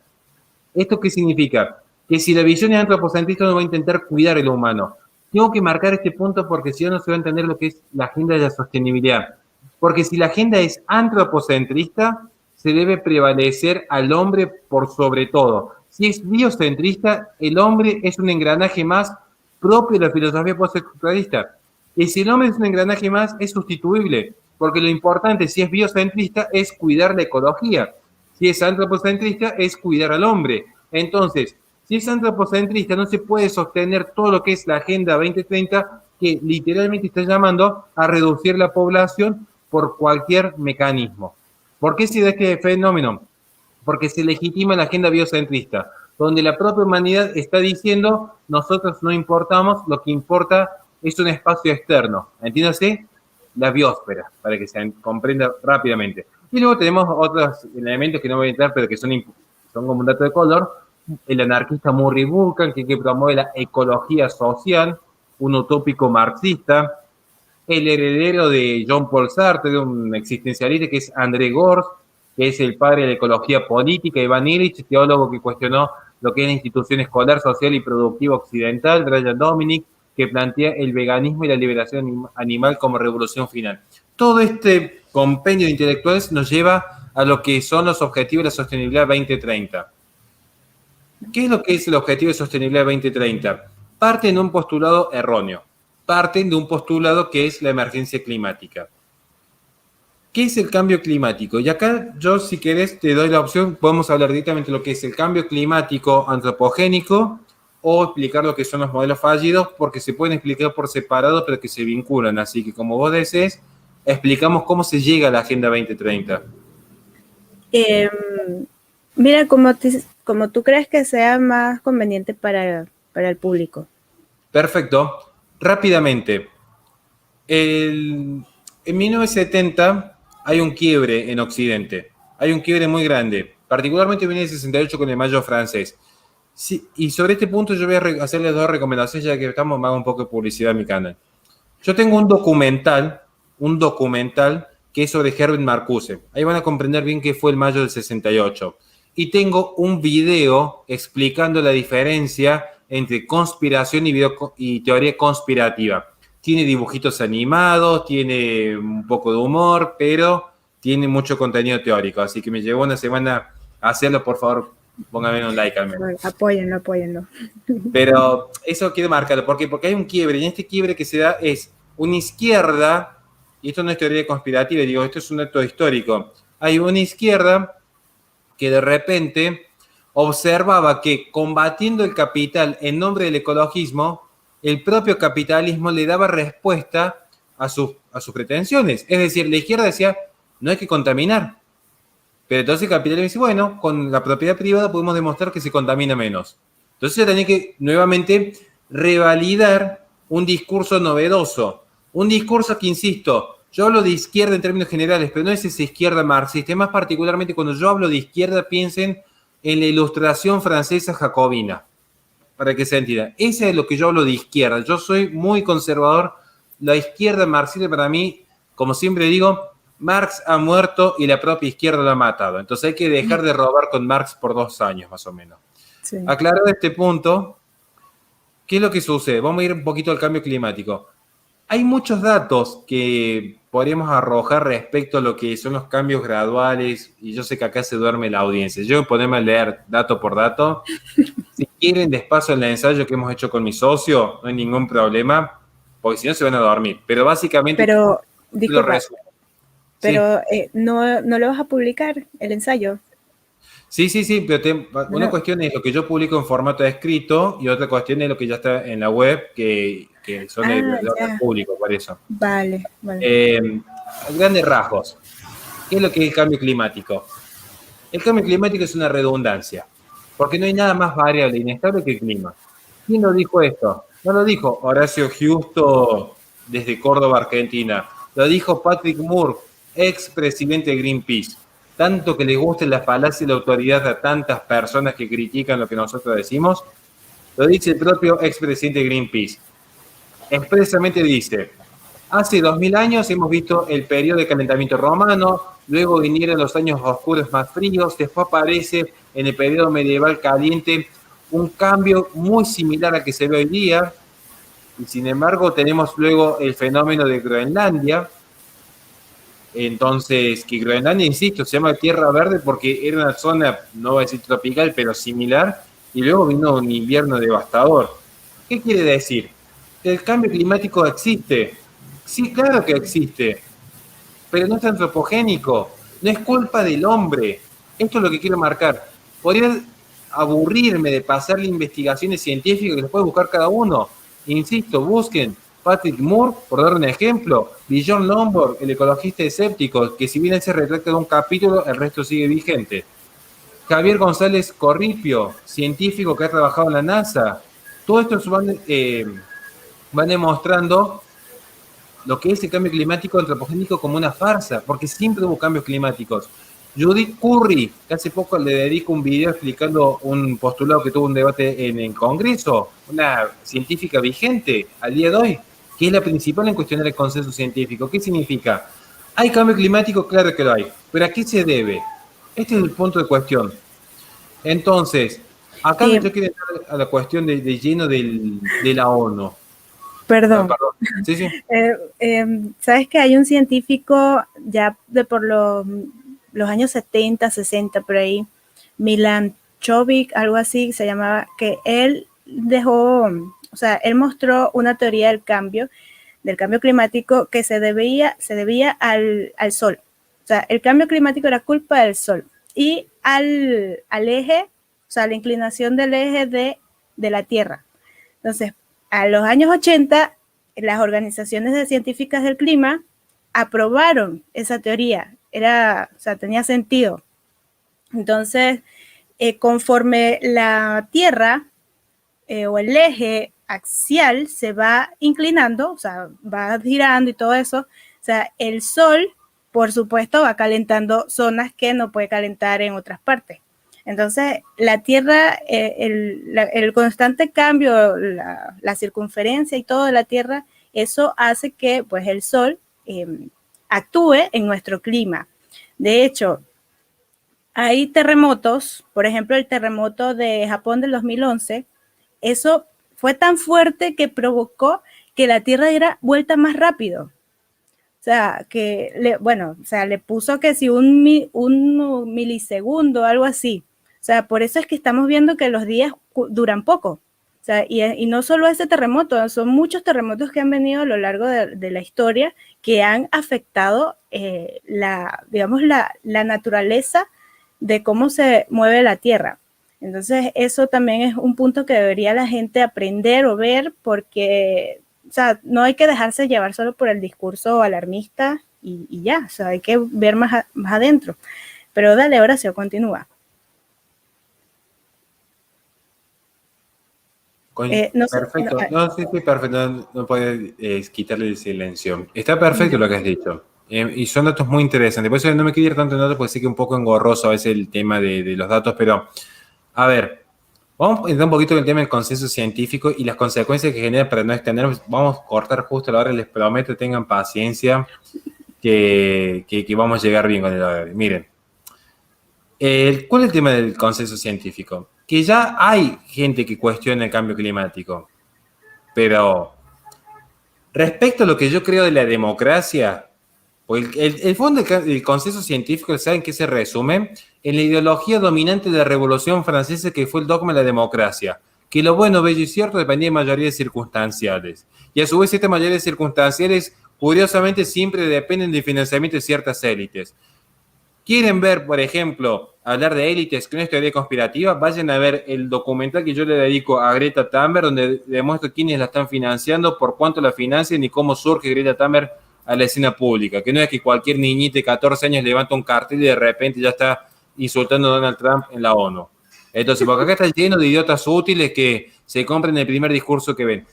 ¿Esto qué significa? Que si la visión es antropocentrista no va a intentar cuidar el humano. Tengo que marcar este punto porque si no, no se va a entender lo que es la agenda de la sostenibilidad. Porque si la agenda es antropocentrista, se debe prevalecer al hombre por sobre todo. Si es biocentrista, el hombre es un engranaje más propio de la filosofía postestructuralista. Y si el hombre es un engranaje más, es sustituible. Porque lo importante, si es biocentrista, es cuidar la ecología. Si es antropocentrista, es cuidar al hombre. Entonces, si es antropocentrista, no se puede sostener todo lo que es la Agenda 2030, que literalmente está llamando a reducir la población por cualquier mecanismo. ¿Por qué se da este fenómeno? Porque se legitima la agenda biocentrista, donde la propia humanidad está diciendo, nosotros no importamos, lo que importa es un espacio externo, entiéndase, la biosfera, para que se comprenda rápidamente. Y luego tenemos otros elementos que no voy a entrar, pero que son como un dato de color. El anarquista Murray Bourdieu, que promueve la ecología social, un utópico marxista. El heredero de Jean-Paul Sartre, de un existencialista, que es André Gorz, que es el padre de la ecología política. Ivan Illich, teólogo que cuestionó lo que es la institución escolar, social y productiva occidental. Brian Dominic, que plantea el veganismo y la liberación animal como revolución final. Todo este compendio de intelectuales nos lleva a lo que son los objetivos de la sostenibilidad 2030. ¿Qué es lo que es el objetivo de sostenibilidad 2030? Parten de un postulado erróneo. Parten de un postulado que es la emergencia climática. ¿Qué es el cambio climático? Y acá yo, si querés, te doy la opción, podemos hablar directamente de lo que es el cambio climático antropogénico o explicar lo que son los modelos fallidos, porque se pueden explicar por separado, pero que se vinculan. Así que, como vos decís, explicamos cómo se llega a la Agenda 2030. Mira, como tú crees que sea más conveniente para el público. Perfecto. Rápidamente. En 1970 hay un quiebre en Occidente. Hay un quiebre muy grande. Particularmente viene el 68 con el Mayo francés. Sí, y sobre este punto yo voy a hacerles dos recomendaciones, ya que estamos más un poco de publicidad en mi canal. Yo tengo un documental que es sobre Herbert Marcuse. Ahí van a comprender bien qué fue el Mayo del 68. Y tengo un video explicando la diferencia entre conspiración y teoría conspirativa. Tiene dibujitos animados, tiene un poco de humor, pero tiene mucho contenido teórico. Así que me llevó una semana a hacerlo, por favor. Pónganme un like al menos. Apóyenlo. Pero eso quiero marcarlo. ¿Por qué? Porque hay un quiebre. Y en este quiebre que se da es una izquierda, y esto no es teoría conspirativa, digo, esto es un dato histórico. Hay una izquierda que de repente observaba que combatiendo el capital en nombre del ecologismo, el propio capitalismo le daba respuesta a sus pretensiones. Es decir, la izquierda decía, no hay que contaminar. Pero entonces el capitalismo dice, bueno, con la propiedad privada podemos demostrar que se contamina menos. Entonces se tenía que nuevamente revalidar un discurso novedoso. Un discurso que, insisto, yo hablo de izquierda en términos generales, pero no es esa izquierda marxista. Más particularmente cuando yo hablo de izquierda, piensen en la Ilustración francesa jacobina, para que se entienda. Ese es lo que yo hablo de izquierda. Yo soy muy conservador. La izquierda marxista para mí, como siempre digo, Marx ha muerto y la propia izquierda lo ha matado. Entonces hay que dejar de robar con Marx por 2 años, más o menos. Sí. Aclarado este punto, ¿qué es lo que sucede? Vamos a ir un poquito al cambio climático. Hay muchos datos que podríamos arrojar respecto a lo que son los cambios graduales, y yo sé que acá se duerme la audiencia. Yo voy a ponerme a leer dato por dato. Si quieren, despacio el ensayo que hemos hecho con mi socio, no hay ningún problema, porque si no se van a dormir. Pero básicamente... Pero ¿no lo vas a publicar, el ensayo? Sí, pero una cuestión es lo que yo publico en formato escrito y otra cuestión es lo que ya está en la web, que son el público, por eso. Vale. Grandes rasgos. ¿Qué es lo que es el cambio climático? El cambio climático es una redundancia, porque no hay nada más variable e inestable que el clima. ¿Quién lo dijo esto? No lo dijo Horacio Giusto desde Córdoba, Argentina. Lo dijo Patrick Moore, ex presidente de Greenpeace. Tanto que le guste la falacia y la autoridad a tantas personas que critican lo que nosotros decimos, lo dice el propio ex presidente de Greenpeace. Expresamente dice, hace 2000 años hemos visto el periodo de calentamiento romano, luego vinieron los años oscuros más fríos, después aparece en el periodo medieval caliente un cambio muy similar al que se ve hoy día, y sin embargo tenemos luego el fenómeno de Groenlandia. Entonces, que Groenlandia, insisto, se llama Tierra Verde porque era una zona, no voy a decir tropical, pero similar, y luego vino un invierno devastador. ¿Qué quiere decir? ¿El cambio climático existe? Sí, claro que existe, pero no es antropogénico, no es culpa del hombre. Esto es lo que quiero marcar. Podría aburrirme de pasarle investigaciones científicas que las puede buscar cada uno. Insisto, busquen Patrick Moore, por dar un ejemplo, Bjorn Lomborg, el ecologista escéptico, que si bien él se retracta de un capítulo, el resto sigue vigente. Javier González Corripio, científico que ha trabajado en la NASA. Todo esto van demostrando lo que es el cambio climático antropogénico como una farsa, porque siempre hubo cambios climáticos. Judith Curry, que hace poco le dedico un video explicando un postulado que tuvo un debate en el Congreso, una científica vigente al día de hoy, que es la principal en cuestionar el consenso científico. ¿Qué significa? ¿Hay cambio climático? Claro que lo hay. ¿Pero a qué se debe? Este es el punto de cuestión. Entonces, acá yo quiero entrar a la cuestión de lleno de la ONU. Perdón. Sí, sí. Sabes que hay un científico ya de por los años 70, 60, por ahí, Milan Chovik, algo así se llamaba, que él él mostró una teoría del cambio climático que se debía al sol. O sea, el cambio climático era culpa del sol. Y al eje, o sea, la inclinación del eje de la Tierra. Entonces, a los años 80, las organizaciones científicas del clima aprobaron esa teoría. Tenía sentido. Entonces, conforme la Tierra o el eje axial se va inclinando, o sea, va girando y todo eso, o sea, el sol, por supuesto, va calentando zonas que no puede calentar en otras partes. Entonces, la Tierra, el constante cambio, la circunferencia y todo de la Tierra, eso hace que pues, el Sol actúe en nuestro clima. De hecho, hay terremotos, por ejemplo, el terremoto de Japón del 2011, eso fue tan fuerte que provocó que la Tierra diera vuelta más rápido. O sea, le puso que si un milisegundo, algo así. O sea, por eso es que estamos viendo que los días duran poco. O sea, y no solo ese terremoto, son muchos terremotos que han venido a lo largo de la historia que han afectado la naturaleza de cómo se mueve la Tierra. Entonces, eso también es un punto que debería la gente aprender o ver porque, o sea, no hay que dejarse llevar solo por el discurso alarmista y ya, o sea, hay que ver más adentro. Pero dale, Horacio, continúa. Perfecto. Sí, perfecto. No puedes quitarle el silencio. Está perfecto lo que has dicho. Y son datos muy interesantes. Por eso no me quiero ir tanto en datos, porque sé que es un poco engorroso a veces el tema de los datos, pero a ver, vamos a entrar un poquito en el tema del consenso científico y las consecuencias que genera para no extender. Vamos a cortar justo a la hora, les prometo, tengan paciencia, que vamos a llegar bien con el horario. Miren, ¿cuál es el tema del consenso científico? Que ya hay gente que cuestiona el cambio climático, pero respecto a lo que yo creo de la democracia, pues el fondo del consenso científico, ¿saben qué se resume? En la ideología dominante de la Revolución Francesa, que fue el dogma de la democracia, que lo bueno, bello y cierto dependía de mayorías circunstanciales. Y a su vez estas mayorías circunstanciales, curiosamente, siempre dependen del financiamiento de ciertas élites. ¿Quieren ver, por ejemplo, hablar de élites que no es teoría conspirativa? Vayan a ver el documental que yo le dedico a Greta Thunberg, donde demuestro quiénes la están financiando, por cuánto la financian y cómo surge Greta Thunberg a la escena pública. Que no es que cualquier niñita de 14 años levanta un cartel y de repente ya está insultando a Donald Trump en la ONU. Entonces, porque acá está lleno de idiotas útiles que se compran el primer discurso que ven.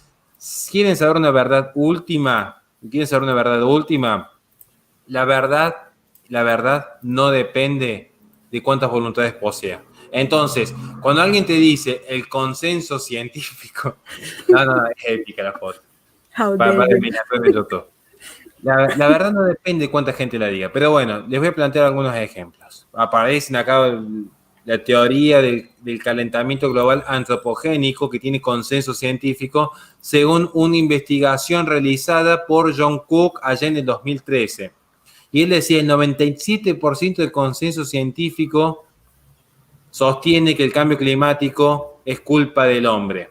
¿Quieren saber una verdad última? La verdad no depende de cuántas voluntades posea. Entonces, cuando alguien te dice el consenso científico, no, es épica la foto. La verdad no depende de cuánta gente la diga. Pero bueno, les voy a plantear algunos ejemplos. Aparecen acá la teoría del calentamiento global antropogénico que tiene consenso científico según una investigación realizada por John Cook allá en el 2013. Y él decía, el 97% del consenso científico sostiene que el cambio climático es culpa del hombre.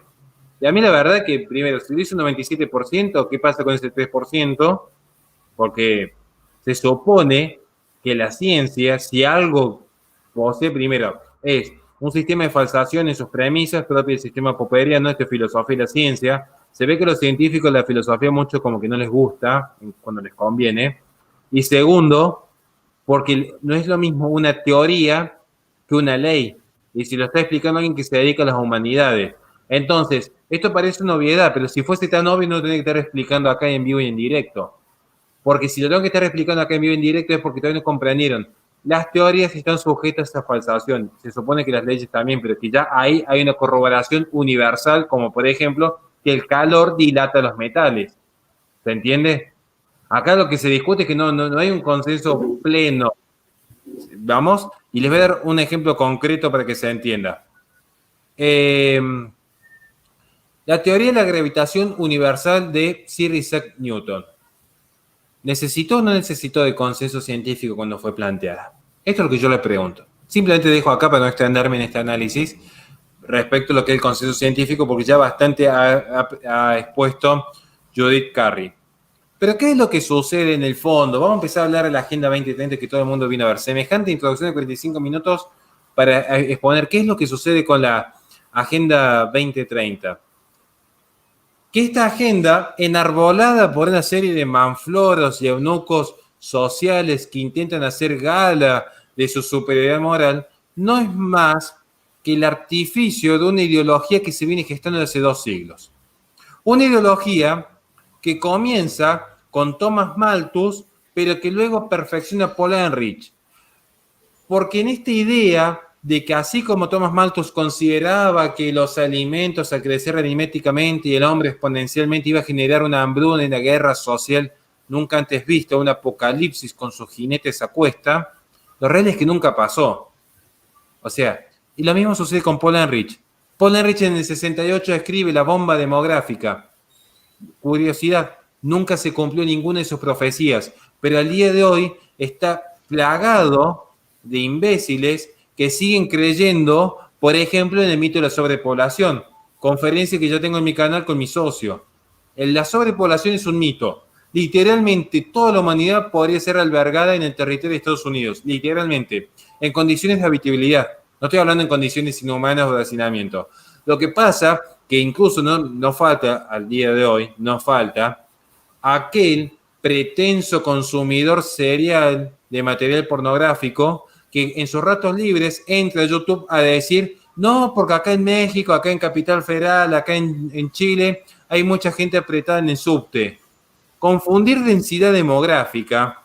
Y a mí la verdad que, primero, si dice un 97%, ¿qué pasa con ese 3%? Porque se supone que la ciencia, si algo posee, primero, es un sistema de falsación en sus premisas propio del sistema popperiano, esto es filosofía y la ciencia. Se ve que los científicos la filosofía mucho como que no les gusta cuando les conviene. Y segundo, porque no es lo mismo una teoría que una ley. Y si lo está explicando alguien que se dedica a las humanidades. Entonces, esto parece una obviedad, pero si fuese tan obvio no lo tendría que estar explicando acá en vivo y en directo. Porque si lo tengo que estar explicando acá en vivo y en directo es porque todavía no comprendieron. Las teorías están sujetas a falsación. Se supone que las leyes también, pero que ya ahí hay una corroboración universal, como por ejemplo que el calor dilata los metales. ¿Se entiende? Acá lo que se discute es que no hay un consenso pleno. Vamos, y les voy a dar un ejemplo concreto para que se entienda. La teoría de la gravitación universal de Sir Isaac Newton. ¿Necesitó o no necesitó de consenso científico cuando fue planteada? Esto es lo que yo le pregunto. Simplemente dejo acá para no extenderme en este análisis respecto a lo que es el consenso científico, porque ya bastante ha expuesto Judith Carey. Pero ¿qué es lo que sucede en el fondo? Vamos a empezar a hablar de la Agenda 2030 que todo el mundo vino a ver. Semejante introducción de 45 minutos para exponer qué es lo que sucede con la Agenda 2030. Que esta agenda, enarbolada por una serie de manfloros y eunucos sociales que intentan hacer gala de su superioridad moral, no es más que el artificio de una ideología que se viene gestando desde 2 siglos. Una ideología que comienza con Thomas Malthus, pero que luego perfecciona Paul Ehrlich. Porque en esta idea de que así como Thomas Malthus consideraba que los alimentos al crecer aritméticamente y el hombre exponencialmente iba a generar una hambruna y una guerra social nunca antes vista, un apocalipsis con sus jinetes a cuesta, lo real es que nunca pasó. O sea, y lo mismo sucede con Paul Ehrlich. Paul Ehrlich en el 68 escribe La bomba demográfica. Curiosidad, nunca se cumplió ninguna de sus profecías, pero al día de hoy está plagado de imbéciles que siguen creyendo, por ejemplo, en el mito de la sobrepoblación. Conferencia que yo tengo en mi canal con mi socio. La sobrepoblación es un mito. Literalmente toda la humanidad podría ser albergada en el territorio de Estados Unidos. Literalmente. En condiciones de habitabilidad. No estoy hablando en condiciones inhumanas o de hacinamiento. Lo que pasa que incluso no falta al día de hoy, no falta aquel pretenso consumidor serial de material pornográfico que en sus ratos libres entra a YouTube a decir, no, porque acá en México, acá en Capital Federal, acá en Chile, hay mucha gente apretada en el subte. Confundir densidad demográfica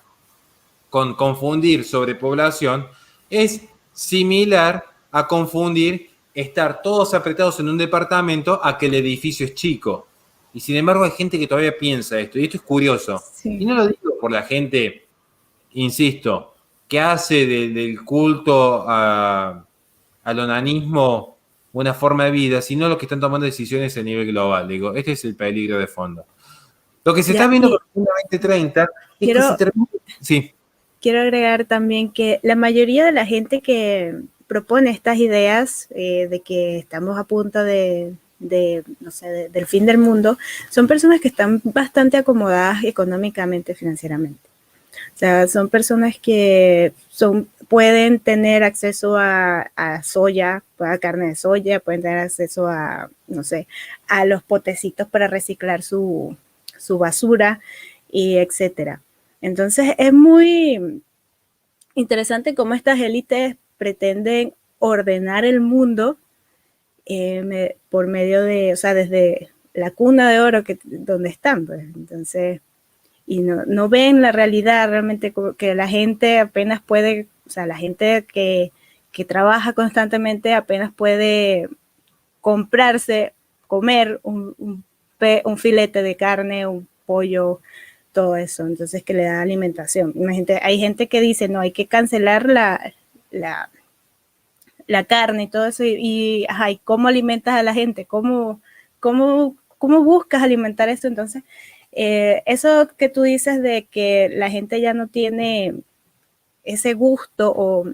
con confundir sobrepoblación es similar a confundir estar todos apretados en un departamento a que el edificio es chico. Y sin embargo hay gente que todavía piensa esto, y esto es curioso. Sí. Y no lo digo por la gente, insisto, que hace del culto al onanismo una forma de vida, sino los que están tomando decisiones a nivel global. Digo, este es el peligro de fondo. Lo que se está viendo con la 2030 es que se termina... Sí. Quiero agregar también que la mayoría de la gente que propone estas ideas de que estamos a punto del fin del mundo, son personas que están bastante acomodadas económicamente, financieramente. O sea, son personas que pueden tener acceso a soya, a carne de soya, pueden tener acceso a los potecitos para reciclar su basura, y etcétera. Entonces es muy interesante cómo estas élites pretenden ordenar el mundo por medio de, desde la cuna de oro donde están, pues. Entonces, y no ven la realidad realmente, que la gente apenas puede, la gente que trabaja constantemente apenas puede comer un filete de carne, un pollo, todo eso, entonces que le da alimentación. Hay gente que dice, no, hay que cancelar la carne y todo eso, y ¿cómo alimentas a la gente? ¿Cómo buscas alimentar esto? Entonces, eso que tú dices de que la gente ya no tiene ese gusto o,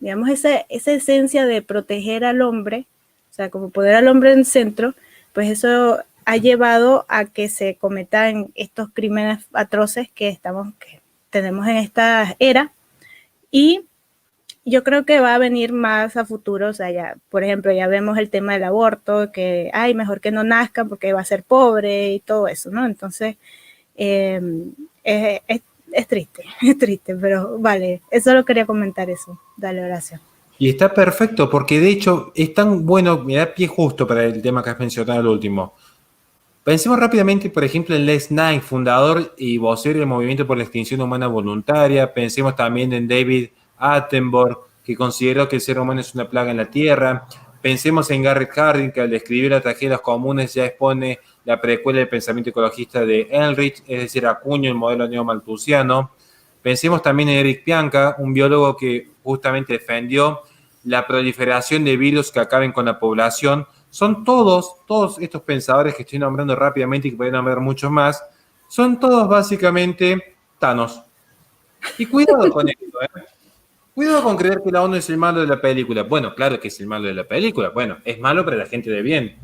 digamos, esa esencia de proteger al hombre, o sea, como poner al hombre en el centro, pues eso ha llevado a que se cometan estos crímenes atroces que tenemos en esta era, y yo creo que va a venir más a futuro, o sea, ya, por ejemplo, ya vemos el tema del aborto, que, ay, mejor que no nazcan porque va a ser pobre y todo eso, ¿no? Entonces, eh, es triste, es triste, pero vale, eso lo quería comentar eso. Dale, Horacio. Y está perfecto, porque de hecho es tan bueno, me da pie justo para el tema que has mencionado al último. Pensemos rápidamente, por ejemplo, en Les Knight, fundador y vocero del Movimiento por la Extinción Humana Voluntaria. Pensemos también en David Attenborough, que consideró que el ser humano es una plaga en la Tierra. Pensemos en Garrett Hardin, que al describir las tragedias comunes ya expone la precuela del pensamiento ecologista de Ehrlich, es decir, acuñó el modelo neomalthusiano. Pensemos también en Eric Pianka, un biólogo que justamente defendió la proliferación de virus que acaben con la población. Son todos estos pensadores que estoy nombrando rápidamente y que pueden nombrar muchos más, son todos básicamente Thanos. Y cuidado con esto, ¿eh? Cuidado con creer que la ONU es el malo de la película. Bueno, claro que es el malo de la película. Bueno, es malo para la gente de bien.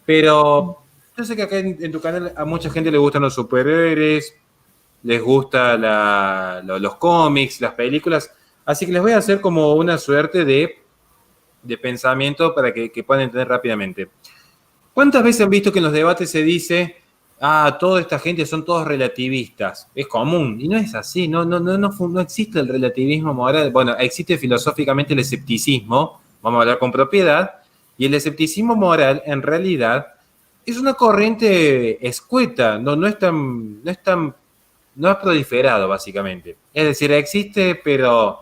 Pero yo sé que acá en tu canal a mucha gente le gustan los superhéroes, les gusta los cómics, las películas. Así que les voy a hacer como una suerte de pensamiento para que puedan entender rápidamente. ¿Cuántas veces han visto que en los debates se dice, toda esta gente son todos relativistas? Es común, y no es así, no existe el relativismo moral. Bueno, existe filosóficamente el escepticismo, vamos a hablar con propiedad, y el escepticismo moral en realidad es una corriente escueta, no ha proliferado básicamente. Es decir, existe, pero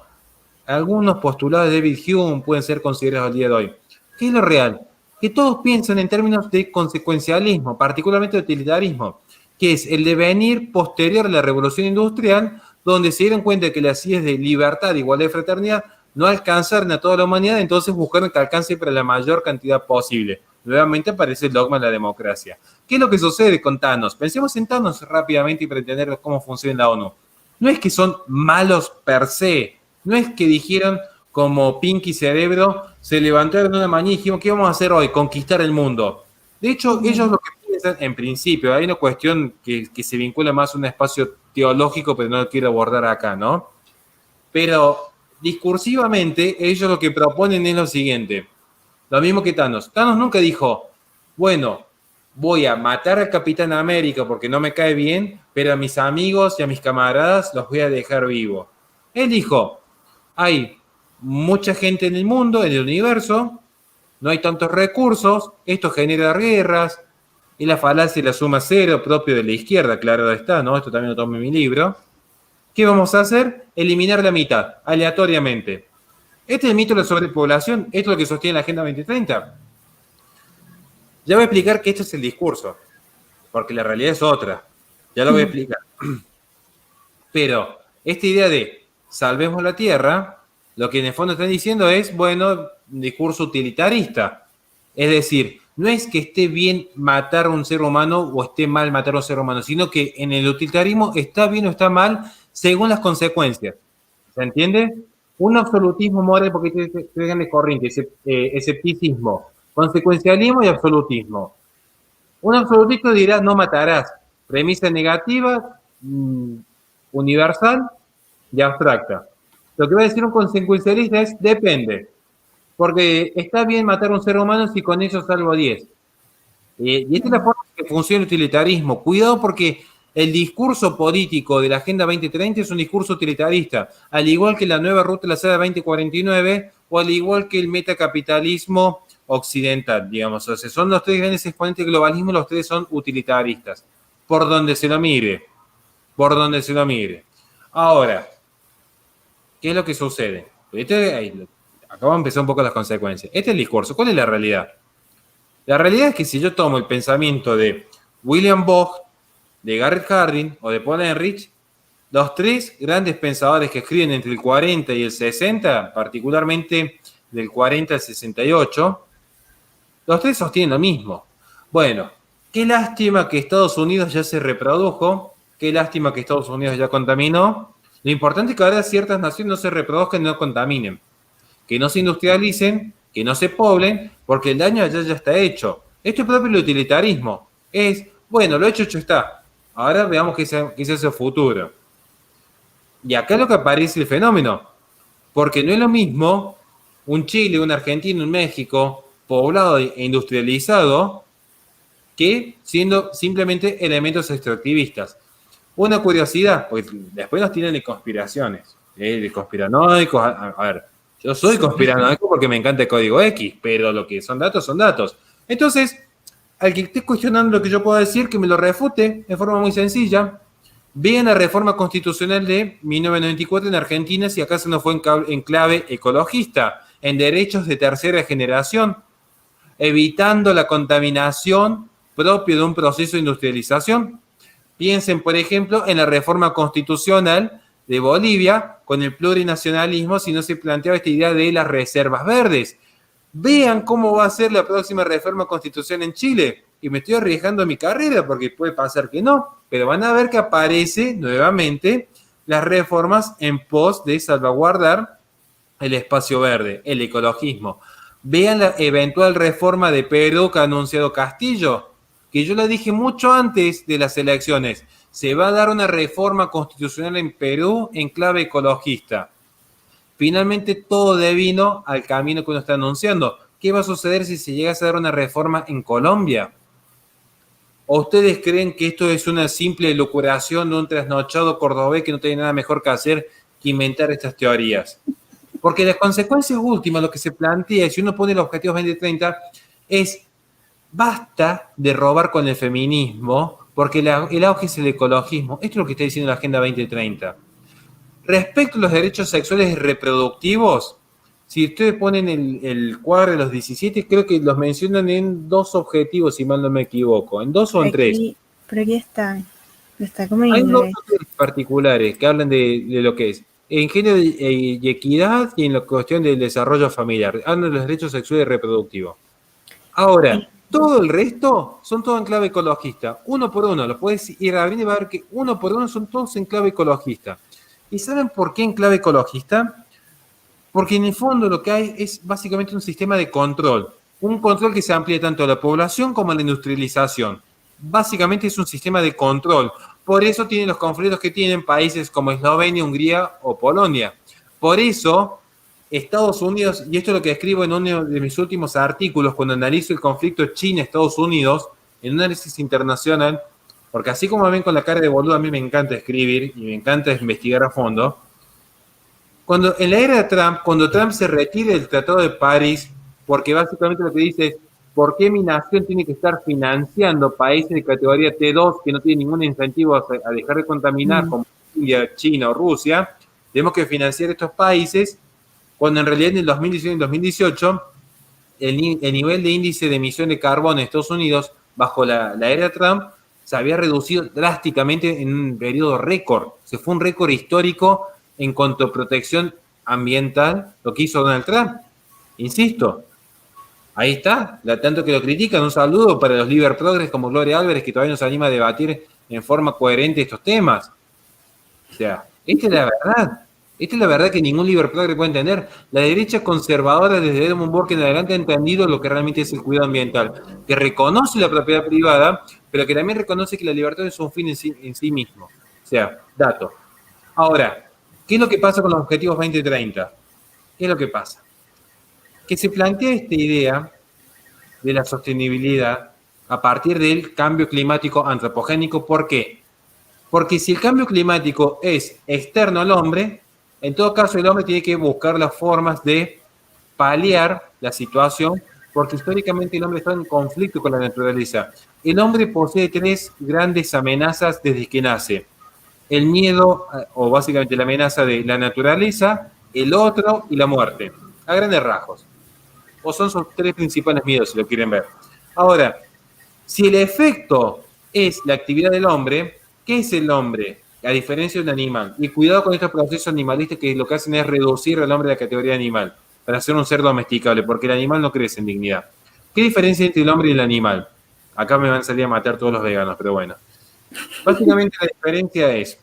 algunos postulados de David Hume pueden ser considerados al día de hoy. ¿Qué es lo real? Que todos piensan en términos de consecuencialismo, particularmente de utilitarismo, que es el devenir posterior a la revolución industrial, donde se dieron cuenta de que las ideas de libertad, igualdad y fraternidad no alcanzaron a toda la humanidad, entonces buscaron que alcance para la mayor cantidad posible. Nuevamente aparece el dogma de la democracia. ¿Qué es lo que sucede con Thanos? Pensemos en Thanos rápidamente y para entender cómo funciona la ONU. No es que son malos per se, no es que dijeron como Pinky Cerebro, se levantaron una mañana y dijimos, ¿qué vamos a hacer hoy? Conquistar el mundo. De hecho, ellos lo que piensan, en principio, hay una cuestión que se vincula más a un espacio teológico, pero no lo quiero abordar acá, ¿no? Pero discursivamente, ellos lo que proponen es lo siguiente. Lo mismo que Thanos. Thanos nunca dijo, bueno, voy a matar al Capitán América porque no me cae bien, pero a mis amigos y a mis camaradas los voy a dejar vivos. Él dijo, hay mucha gente en el mundo, en el universo, no hay tantos recursos, esto genera guerras, y la falacia de la suma cero propio de la izquierda, claro está, ¿no? Esto también lo tomo en mi libro. ¿Qué vamos a hacer? Eliminar la mitad, aleatoriamente. Este es el mito de la sobrepoblación, esto es lo que sostiene la Agenda 2030. Ya voy a explicar que este es el discurso, porque la realidad es otra. Ya lo voy a explicar. Pero esta idea de salvemos la Tierra, lo que en el fondo están diciendo es, bueno, un discurso utilitarista. Es decir, no es que esté bien matar a un ser humano o esté mal matar a un ser humano, sino que en el utilitarismo está bien o está mal según las consecuencias. ¿Se entiende? Un absolutismo moral, porque hay grandes corrientes, escepticismo, consecuencialismo y absolutismo. Un absolutista dirá no matarás. Premisa negativa, universal y abstracta. Lo que va a decir un consecuencialista es depende. Porque está bien matar a un ser humano si con ello salvo a 10. Y esta es la forma en que funciona el utilitarismo. Cuidado porque el discurso político de la Agenda 2030 es un discurso utilitarista, al igual que la nueva ruta de la seda 2049 o al igual que el metacapitalismo occidental, digamos. O sea, son los tres grandes exponentes del globalismo, los tres son utilitaristas. Por donde se lo mire. Por donde se lo mire. Ahora, ¿qué es lo que sucede? Acá vamos a empezar un poco las consecuencias. Este es el discurso. ¿Cuál es la realidad? La realidad es que si yo tomo el pensamiento de William Bogg, de Garrett Hardin o de Paul Ehrlich, los tres grandes pensadores que escriben entre el 40 y el 60, particularmente del 40 al 68, los tres sostienen lo mismo. Bueno, qué lástima que Estados Unidos ya se reprodujo, qué lástima que Estados Unidos ya contaminó. Lo importante es que ahora ciertas naciones no se reproduzcan y no contaminen, que no se industrialicen, que no se poblen, porque el daño allá ya está hecho. Esto es propio del utilitarismo. Es, bueno, lo hecho está. Ahora veamos qué se hace el futuro. Y acá es lo que aparece el fenómeno. Porque no es lo mismo un Chile, un Argentina, un México poblado e industrializado que siendo simplemente elementos extractivistas. Una curiosidad, porque después nos tienen de conspiraciones, de conspiranoicos. A ver, yo soy conspiranoico porque me encanta el código X, pero lo que son datos son datos. Entonces, al que esté cuestionando lo que yo puedo decir, que me lo refute de forma muy sencilla. Vean la reforma constitucional de 1994 en Argentina, si acaso no fue en clave ecologista, en derechos de tercera generación, evitando la contaminación propia de un proceso de industrialización. Piensen, por ejemplo, en la reforma constitucional de Bolivia con el plurinacionalismo, si no se planteaba esta idea de las reservas verdes. Vean cómo va a ser la próxima reforma constitucional en Chile. Y me estoy arriesgando a mi carrera porque puede pasar que no, pero van a ver que aparece nuevamente las reformas en pos de salvaguardar el espacio verde, el ecologismo. Vean la eventual reforma de Perú que ha anunciado Castillo, que yo la dije mucho antes de las elecciones. Se va a dar una reforma constitucional en Perú en clave ecologista. Finalmente todo devino al camino que uno está anunciando. ¿Qué va a suceder si se llegase a dar una reforma en Colombia? ¿O ustedes creen que esto es una simple locuración de un trasnochado cordobés que no tiene nada mejor que hacer que inventar estas teorías? Porque las consecuencias últimas, lo que se plantea, si uno pone los objetivos 2030, es basta de robar con el feminismo, porque el auge es el ecologismo. Esto es lo que está diciendo la Agenda 2030. Respecto a los derechos sexuales y reproductivos, si ustedes ponen el cuadro de los 17, creo que los mencionan en 2 objetivos, si mal no me equivoco. ¿En 2 o en 3? Pero aquí está como en Hay 2 inglés. particulares que hablan de lo que es en género y equidad y en la cuestión del desarrollo familiar. Hablan de los derechos sexuales y reproductivos. Ahora, todo el resto son todo en clave ecologista. Uno por uno, lo puedes ir abriendo y va a ver que uno por uno son todos en clave ecologista. ¿Y saben por qué en clave ecologista? Porque en el fondo lo que hay es básicamente un sistema de control. Un control que se amplía tanto a la población como a la industrialización. Básicamente es un sistema de control. Por eso tienen los conflictos que tienen países como Eslovenia, Hungría o Polonia. Por eso Estados Unidos, y esto es lo que escribo en uno de mis últimos artículos cuando analizo el conflicto China-Estados Unidos, en un análisis internacional, porque así como ven con la cara de boludo, a mí me encanta escribir y me encanta investigar a fondo. Cuando en la era de Trump, cuando Trump se retire del Tratado de París, porque básicamente lo que dice es, ¿por qué mi nación tiene que estar financiando países de categoría T2 que no tienen ningún incentivo a dejar de contaminar, como India, China o Rusia? Tenemos que financiar estos países, cuando en realidad en el 2019 y el 2018 el nivel de índice de emisión de carbono en Estados Unidos, bajo la era de Trump, se había reducido drásticamente en un periodo récord. Se fue un récord histórico en cuanto a protección ambiental, lo que hizo Donald Trump. Insisto, ahí está, tanto que lo critican. Un saludo para los Liber Progress como Gloria Álvarez, que todavía nos anima a debatir en forma coherente estos temas. O sea, esta es la verdad. Esta es la verdad que ningún Liber Progress puede entender. La derecha conservadora desde Edmund Burke en adelante ha entendido lo que realmente es el cuidado ambiental, que reconoce la propiedad privada, pero que también reconoce que la libertad es un fin en sí mismo. O sea, dato. Ahora, ¿qué es lo que pasa con los objetivos 2030? ¿Qué es lo que pasa? Que se plantea esta idea de la sostenibilidad a partir del cambio climático antropogénico. ¿Por qué? Porque si el cambio climático es externo al hombre, en todo caso el hombre tiene que buscar las formas de paliar la situación, porque históricamente el hombre está en conflicto con la naturaleza. El hombre posee 3 grandes amenazas desde que nace. El miedo, o básicamente la amenaza de la naturaleza, el otro y la muerte, a grandes rasgos. O son sus 3 principales miedos, si lo quieren ver. Ahora, si el efecto es la actividad del hombre, ¿qué es el hombre? A diferencia de un animal. Y cuidado con estos procesos animalistas que lo que hacen es reducir al hombre a la categoría animal, para hacer un ser domesticable, porque el animal no crece en dignidad. ¿Qué diferencia entre el hombre y el animal? Acá me van a salir a matar todos los veganos, pero bueno. Básicamente la diferencia es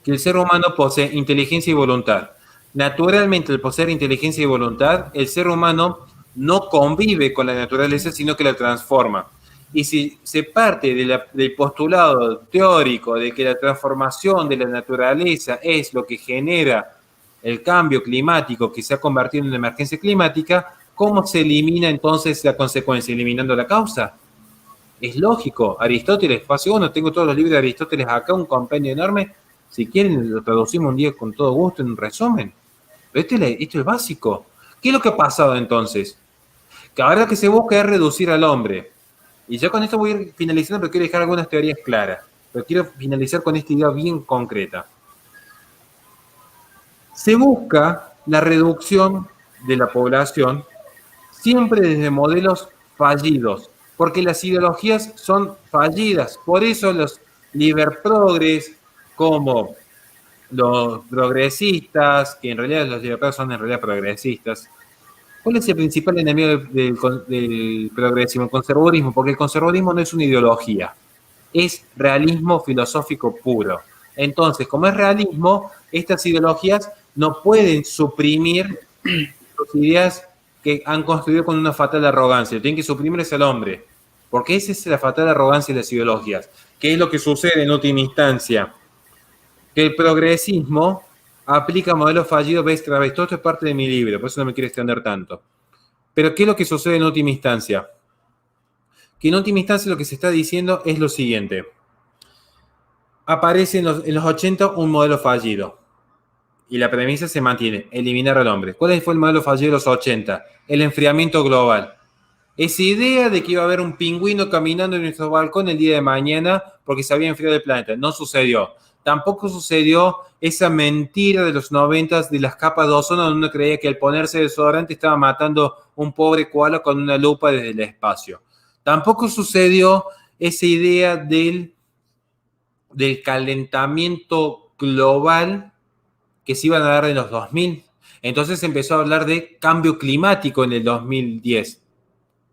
que el ser humano posee inteligencia y voluntad. Naturalmente, al poseer inteligencia y voluntad, el ser humano no convive con la naturaleza, sino que la transforma. Y si se parte del postulado teórico de que la transformación de la naturaleza es lo que genera el cambio climático que se ha convertido en una emergencia climática, ¿cómo se elimina entonces la consecuencia? ¿Eliminando la causa? Es lógico. Aristóteles, fase 1, tengo todos los libros de Aristóteles acá, un compendio enorme. Si quieren, lo traducimos un día con todo gusto en un resumen. Pero esto es básico. ¿Qué es lo que ha pasado entonces? Que ahora que se busca es reducir al hombre. Y ya con esto voy a ir finalizando, pero quiero dejar algunas teorías claras. Pero quiero finalizar con esta idea bien concreta. Se busca la reducción de la población siempre desde modelos fallidos, porque las ideologías son fallidas. Por eso los liberprogres, como los progresistas, que en realidad los libertarios son en realidad progresistas. ¿Cuál es el principal enemigo del progresismo? El conservadurismo, porque el conservadurismo no es una ideología, es realismo filosófico puro. Entonces, como es realismo, estas ideologías no pueden suprimir sus ideas que han construido con una fatal arrogancia. Tienen que suprimirse al hombre, porque esa es la fatal arrogancia de las ideologías. ¿Qué es lo que sucede en última instancia? Que el progresismo aplica modelos fallidos vez tras vez. Todo esto es parte de mi libro, por eso no me quiero extender tanto. Pero ¿qué es lo que sucede en última instancia? Que en última instancia lo que se está diciendo es lo siguiente. Aparece en los 80 un modelo fallido. Y la premisa se mantiene, eliminar al hombre. ¿Cuál fue el modelo fallido de los 80? El enfriamiento global. Esa idea de que iba a haber un pingüino caminando en nuestro balcón el día de mañana porque se había enfriado el planeta. No sucedió. Tampoco sucedió esa mentira de los 90 de las capas de ozono donde uno creía que al ponerse desodorante estaba matando un pobre koala con una lupa desde el espacio. Tampoco sucedió esa idea del calentamiento global que se iban a dar en los 2000. Entonces se empezó a hablar de cambio climático en el 2010.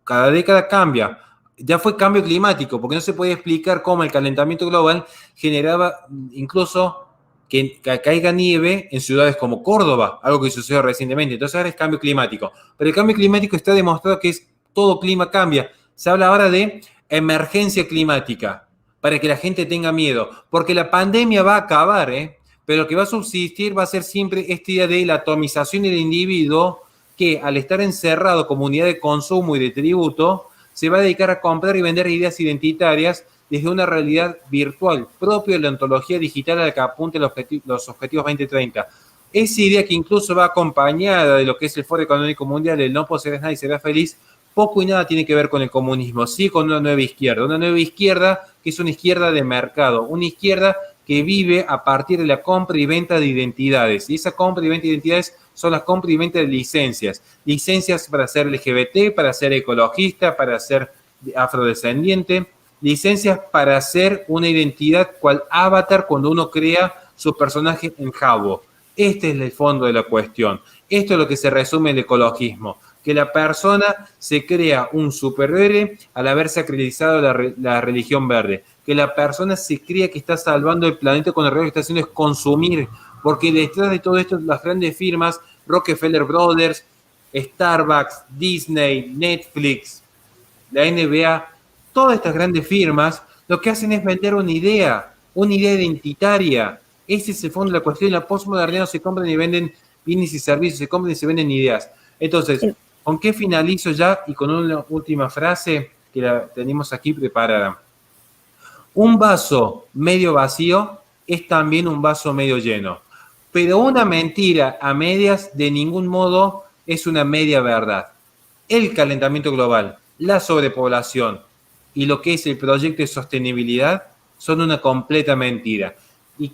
Cada década cambia. Ya fue cambio climático, porque no se podía explicar cómo el calentamiento global generaba incluso que caiga nieve en ciudades como Córdoba, algo que sucedió recientemente. Entonces ahora es cambio climático. Pero el cambio climático está demostrado que todo clima cambia. Se habla ahora de emergencia climática, para que la gente tenga miedo, porque la pandemia va a acabar, pero lo que va a subsistir va a ser siempre esta idea de la atomización del individuo, que al estar encerrado como unidad de consumo y de tributo, se va a dedicar a comprar y vender ideas identitarias desde una realidad virtual, propio de la ontología digital a la que apunta los objetivos 2030. Esa idea que incluso va acompañada de lo que es el Foro Económico Mundial, el no poseerás nada y serás feliz, poco y nada tiene que ver con el comunismo, sí con una nueva izquierda que es una izquierda de mercado, una izquierda que vive a partir de la compra y venta de identidades. Y esa compra y venta de identidades son las compras y venta de licencias. Licencias para ser LGBT, para ser ecologista, para ser afrodescendiente. Licencias para ser una identidad cual avatar cuando uno crea su personaje en Habbo. Este es el fondo de la cuestión. Esto es lo que se resume el ecologismo. Que la persona se crea un superhéroe al haberse acreditado la religión verde. Que la persona se crea que está salvando el planeta cuando en realidad lo que está haciendo es consumir. Porque detrás de todo esto, las grandes firmas, Rockefeller Brothers, Starbucks, Disney, Netflix, la NBA, todas estas grandes firmas, lo que hacen es vender una idea identitaria. Ese es el fondo de la cuestión. En la postmodernidad se compran y venden bienes y servicios, se compran y se venden ideas. Entonces, ¿con qué finalizo ya? Y con una última frase que la tenemos aquí preparada. Un vaso medio vacío es también un vaso medio lleno. Pero una mentira a medias de ningún modo es una media verdad. El calentamiento global, la sobrepoblación y lo que es el proyecto de sostenibilidad son una completa mentira. Y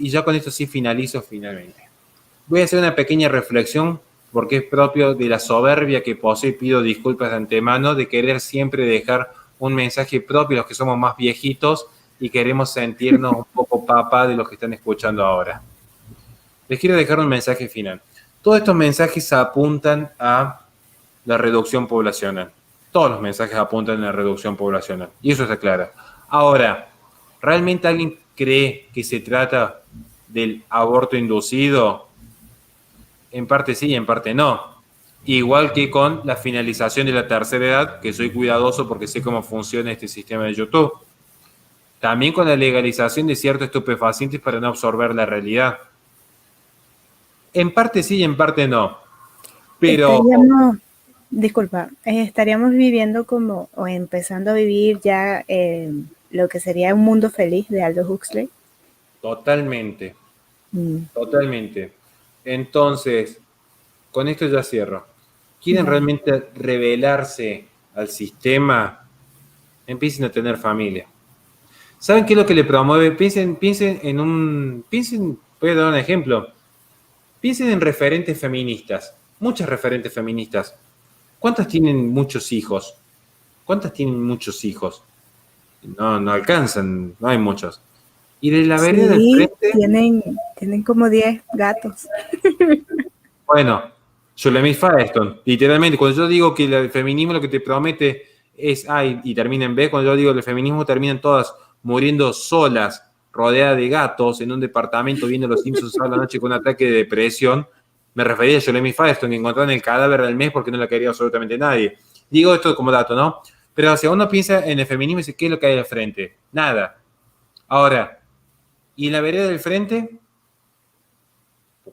ya con esto sí finalizo finalmente. Voy a hacer una pequeña reflexión porque es propio de la soberbia que posee, pido disculpas de antemano, de querer siempre dejar un mensaje propio a los que somos más viejitos y queremos sentirnos un poco papá de los que están escuchando ahora. Les quiero dejar un mensaje final. Todos estos mensajes apuntan a la reducción poblacional. Todos los mensajes apuntan a la reducción poblacional. Y eso está claro. Ahora, ¿realmente alguien cree que se trata del aborto inducido? En parte sí y en parte no. Igual que con la finalización de la tercera edad, que soy cuidadoso porque sé cómo funciona este sistema de YouTube. También con la legalización de ciertos estupefacientes para no absorber la realidad. En parte sí y en parte no. Pero estaríamos viviendo como, o empezando a vivir ya lo que sería un mundo feliz de Aldous Huxley. totalmente, totalmente. Entonces, con esto ya cierro. ¿Quieren realmente rebelarse al sistema? Empiecen a tener familia. ¿Saben qué es lo que le promueve? Piensen voy a dar un ejemplo. Piensen en referentes feministas, muchas referentes feministas. ¿Cuántas tienen muchos hijos? ¿Cuántas tienen muchos hijos? No alcanzan, no hay muchos. Y de la vereda del Sí, frente, tienen como 10 gatos. bueno, Shulamit Firestone, literalmente, cuando yo digo que el feminismo lo que te promete es A y termina en B, cuando yo digo que el feminismo terminan todas muriendo solas, rodeadas de gatos, en un departamento viendo los Simpsons a la noche con un ataque de depresión, me refería a Shulamit Firestone, que encontraron el cadáver del mes porque no la quería absolutamente nadie. Digo esto como dato, ¿no? Pero si uno piensa en el feminismo y dice, ¿qué es lo que hay al frente? Nada. Ahora, ¿y en la vereda del frente?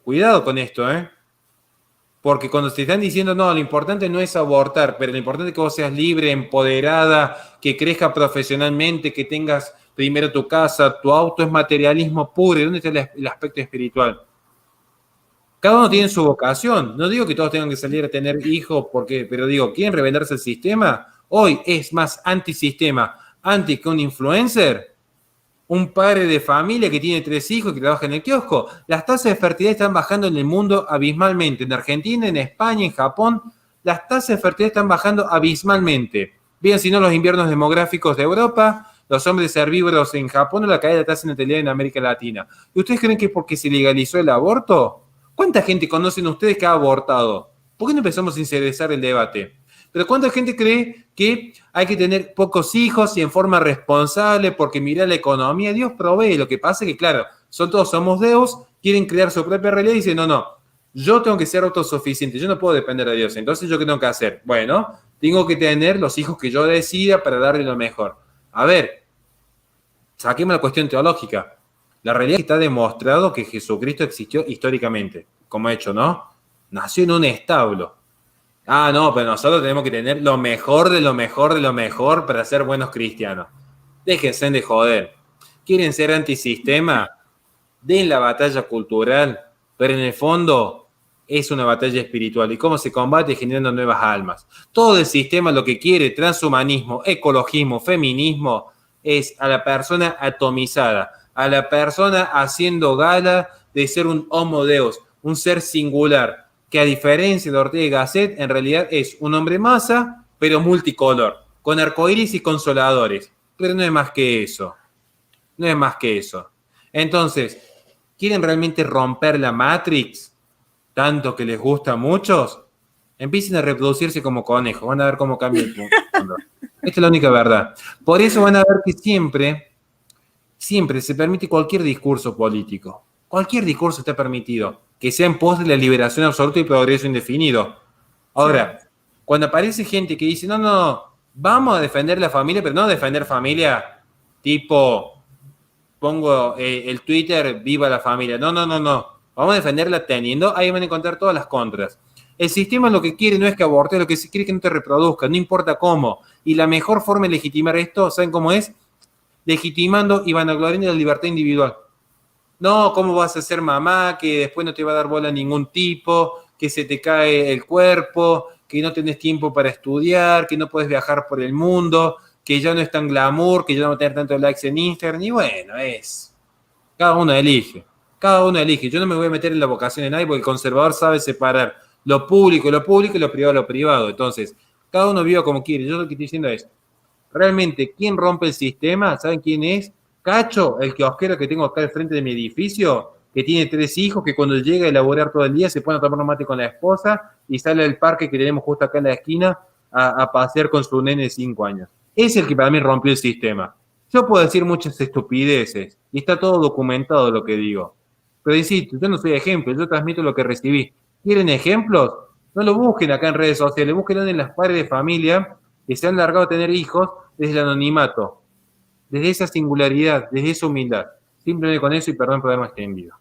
Cuidado con esto, ¿eh? Porque cuando te están diciendo, no, lo importante no es abortar, pero lo importante es que vos seas libre, empoderada, que crezcas profesionalmente, que tengas primero tu casa, tu auto, es materialismo puro. ¿Dónde está el aspecto espiritual? Cada uno tiene su vocación. No digo que todos tengan que salir a tener hijos, pero digo, ¿quieren reventarse el sistema? Hoy es más antisistema, anti que un influencer, un padre de familia que tiene 3 hijos que trabaja en el kiosco. Las tasas de fertilidad están bajando en el mundo abismalmente. En Argentina, en España, en Japón, las tasas de fertilidad están bajando abismalmente. Bien, si no, los inviernos demográficos de Europa, los hombres herbívoros en Japón o la caída de tasas de natalidad en América Latina. ¿Y ustedes creen que es porque se legalizó el aborto? ¿Cuánta gente conocen ustedes que ha abortado? ¿Por qué no empezamos a interesar el debate? Pero ¿cuánta gente cree que hay que tener pocos hijos y en forma responsable porque mira la economía? Dios provee. Lo que pasa es que, claro, todos somos Dios, quieren crear su propia realidad y dicen, no, yo tengo que ser autosuficiente, yo no puedo depender de Dios. Entonces, ¿yo qué tengo que hacer? Bueno, tengo que tener los hijos que yo decida para darle lo mejor. A ver, saquemos la cuestión teológica. La realidad es que está demostrado que Jesucristo existió históricamente, como hecho, ¿no? Nació en un establo. Ah, no, pero nosotros tenemos que tener lo mejor de lo mejor de lo mejor para ser buenos cristianos. Déjense de joder. ¿Quieren ser antisistema? Den la batalla cultural, pero en el fondo es una batalla espiritual. ¿Y cómo se combate? Generando nuevas almas. Todo el sistema lo que quiere, transhumanismo, ecologismo, feminismo, es a la persona atomizada, a la persona haciendo gala de ser un homo deus, un ser singular, que a diferencia de Ortega y Gasset, en realidad es un hombre masa, pero multicolor, con arcoíris y consoladores. Pero no es más que eso. No es más que eso. Entonces, ¿quieren realmente romper la Matrix? Tanto que les gusta a muchos. Empiecen a reproducirse como conejos. Van a ver cómo cambia el mundo. Esta es la única verdad. Por eso van a ver que siempre se permite cualquier discurso político. Cualquier discurso está permitido. Que sea en pos de la liberación absoluta y progreso indefinido. Ahora, cuando aparece gente que dice, no, vamos a defender la familia, pero no defender familia tipo, pongo el Twitter, viva la familia. No. Vamos a defenderla teniendo, ahí van a encontrar todas las contras. El sistema lo que quiere no es que abortes, lo que quiere es que no te reproduzcas, no importa cómo. Y la mejor forma de legitimar esto, ¿saben cómo es? Legitimando y vanagloriando la libertad individual. No, ¿cómo vas a ser mamá? Que después no te va a dar bola a ningún tipo, que se te cae el cuerpo, que no tenés tiempo para estudiar, que no puedes viajar por el mundo, que ya no es tan glamour, que ya no va a tener tantos likes en Instagram. Y bueno, cada uno elige. Cada uno elige. Yo no me voy a meter en la vocación de nadie porque el conservador sabe separar lo público y lo privado lo privado. Entonces, cada uno viva como quiere. Yo lo que estoy diciendo es, realmente, ¿quién rompe el sistema? ¿Saben quién es? Cacho, el kiosquero que tengo acá al frente de mi edificio, que tiene 3 hijos, que cuando llega a elaborar todo el día se pone a tomar un mate con la esposa y sale al parque que tenemos justo acá en la esquina a pasear con su nene de 5 años. Es el que para mí rompió el sistema. Yo puedo decir muchas estupideces y está todo documentado lo que digo. Pero insisto, yo no soy ejemplo, yo transmito lo que recibí. ¿Quieren ejemplos? No lo busquen acá en redes sociales, búsquenlo en las padres de familia que se han largado a tener hijos desde el anonimato, desde esa singularidad, desde esa humildad. Simplemente con eso y perdón por haber más que en vivo.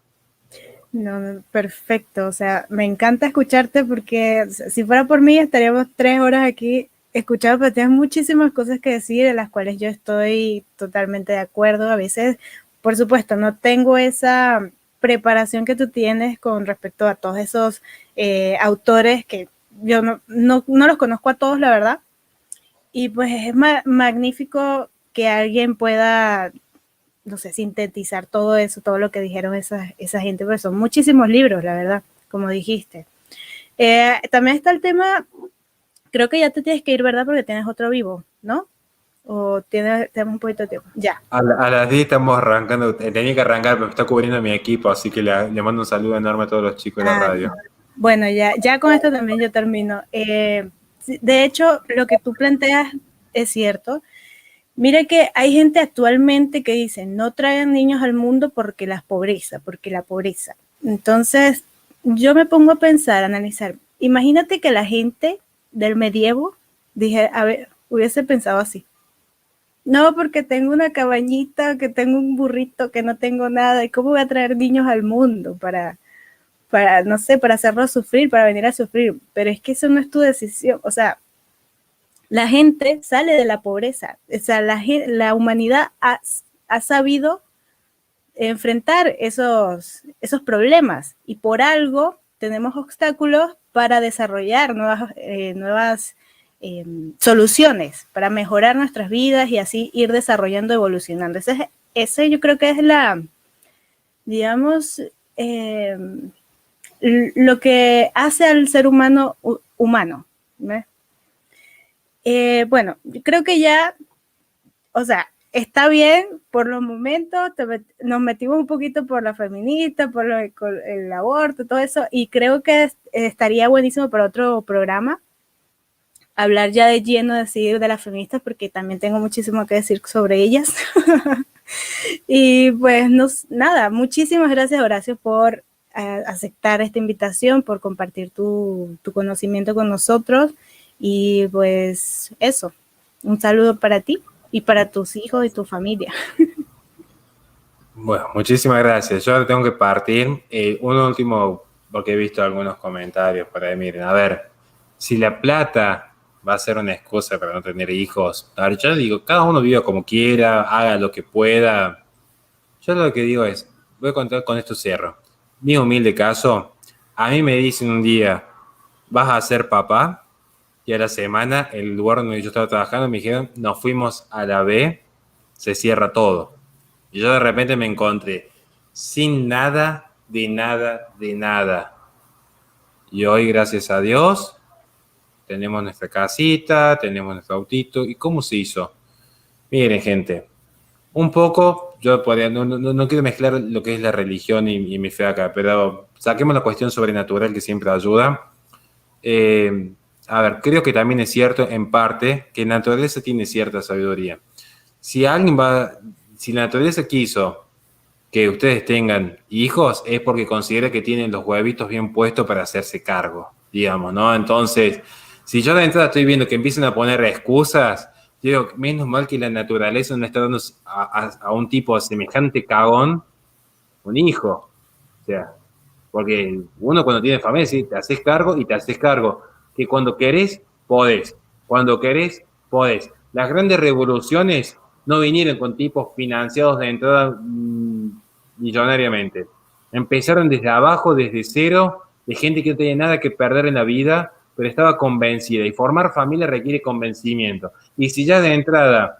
No, no, perfecto, o sea, me encanta escucharte porque si fuera por mí estaríamos 3 horas aquí escuchando, pero tienes muchísimas cosas que decir en las cuales yo estoy totalmente de acuerdo. A veces, por supuesto, no tengo esa preparación que tú tienes con respecto a todos esos autores que yo no los conozco a todos, la verdad, y pues es magnífico que alguien pueda, no sé, sintetizar todo eso, todo lo que dijeron esa gente, pero son muchísimos libros, la verdad, como dijiste. También está el tema, creo que ya te tienes que ir, ¿verdad? Porque tienes otro vivo, ¿no? O tenemos un poquito de tiempo. Ya. A las 10 estamos arrancando, tenía que arrancar, pero me está cubriendo mi equipo, así que le mando un saludo enorme a todos los chicos de la radio. Bueno, ya con esto también yo termino. De hecho, lo que tú planteas es cierto. Mira que hay gente actualmente que dice, no traigan niños al mundo porque la pobreza. Entonces, yo me pongo a pensar, a analizar. Imagínate que la gente del medievo, dije, a ver, hubiese pensado así. No, porque tengo una cabañita, que tengo un burrito, que no tengo nada. ¿Y cómo voy a traer niños al mundo no sé, para hacerlos sufrir, para venir a sufrir? Pero es que eso no es tu decisión. O sea, la gente sale de la pobreza. O sea, la humanidad ha sabido enfrentar esos problemas y por algo tenemos obstáculos para desarrollar nuevas soluciones, para mejorar nuestras vidas y así ir desarrollando, evolucionando. Ese yo creo que es digamos, lo que hace al ser humano humano. Bueno, yo creo que ya, o sea, está bien por los momentos, nos metimos un poquito por la feminista, por el aborto, todo eso, y creo que estaría buenísimo para otro programa hablar ya de lleno de las feministas, porque también tengo muchísimo que decir sobre ellas. Y pues nada, muchísimas gracias, Horacio, por aceptar esta invitación, por compartir tu conocimiento con nosotros, y pues eso, un saludo para ti y para tus hijos y tu familia. Bueno, muchísimas gracias. Yo ahora tengo que partir. Un último, porque he visto algunos comentarios por ahí. Miren, a ver, si la plata va a ser una excusa para no tener hijos, a ver, yo digo, cada uno viva como quiera, haga lo que pueda. Yo lo que digo es, voy a contar con esto cierro. Mi humilde caso, a mí me dicen un día, vas a ser papá, y a la semana, el lugar donde yo estaba trabajando, me dijeron, nos fuimos a la B, se cierra todo. Y yo de repente me encontré sin nada, de nada, de nada. Y hoy, gracias a Dios, tenemos nuestra casita, tenemos nuestro autito. ¿Y cómo se hizo? Miren, gente, un poco, yo podría, no quiero mezclar lo que es la religión y mi fe acá, pero saquemos la cuestión sobrenatural que siempre ayuda. A ver, creo que también es cierto, en parte, que la naturaleza tiene cierta sabiduría. Si la naturaleza quiso que ustedes tengan hijos, es porque considera que tienen los huevitos bien puestos para hacerse cargo, digamos, ¿no? Entonces, si yo de entrada estoy viendo que empiezan a poner excusas, digo, menos mal que la naturaleza no está dando a un tipo semejante cagón un hijo. O sea, porque uno cuando tiene familia, sí, te haces cargo y te haces cargo. Que cuando querés, podés. Cuando querés, podés. Las grandes revoluciones no vinieron con tipos financiados de entrada millonariamente. Empezaron desde abajo, desde cero, de gente que no tenía nada que perder en la vida, pero estaba convencida. Y formar familia requiere convencimiento. Y si ya de entrada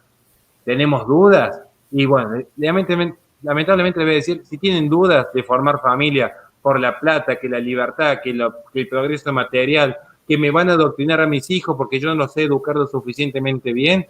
tenemos dudas, y bueno, lamentablemente les voy a decir, si tienen dudas de formar familia por la plata, que la libertad, que el progreso material, que me van a adoctrinar a mis hijos porque yo no los sé educar lo suficientemente bien,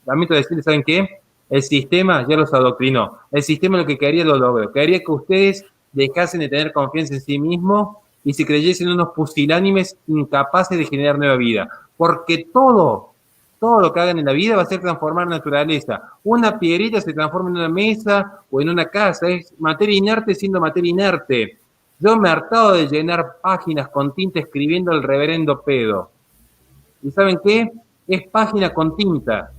lamento decirles, ¿saben qué? El sistema ya los adoctrinó. El sistema lo que quería lo logró. Quería que ustedes dejasen de tener confianza en sí mismos y se creyesen unos pusilánimes incapaces de generar nueva vida. Porque todo lo que hagan en la vida va a ser transformar naturaleza. Una piedrita se transforma en una mesa o en una casa. Es materia inerte siendo materia inerte. Yo me he hartado de llenar páginas con tinta escribiendo el reverendo pedo. ¿Y saben qué? Es página con tinta.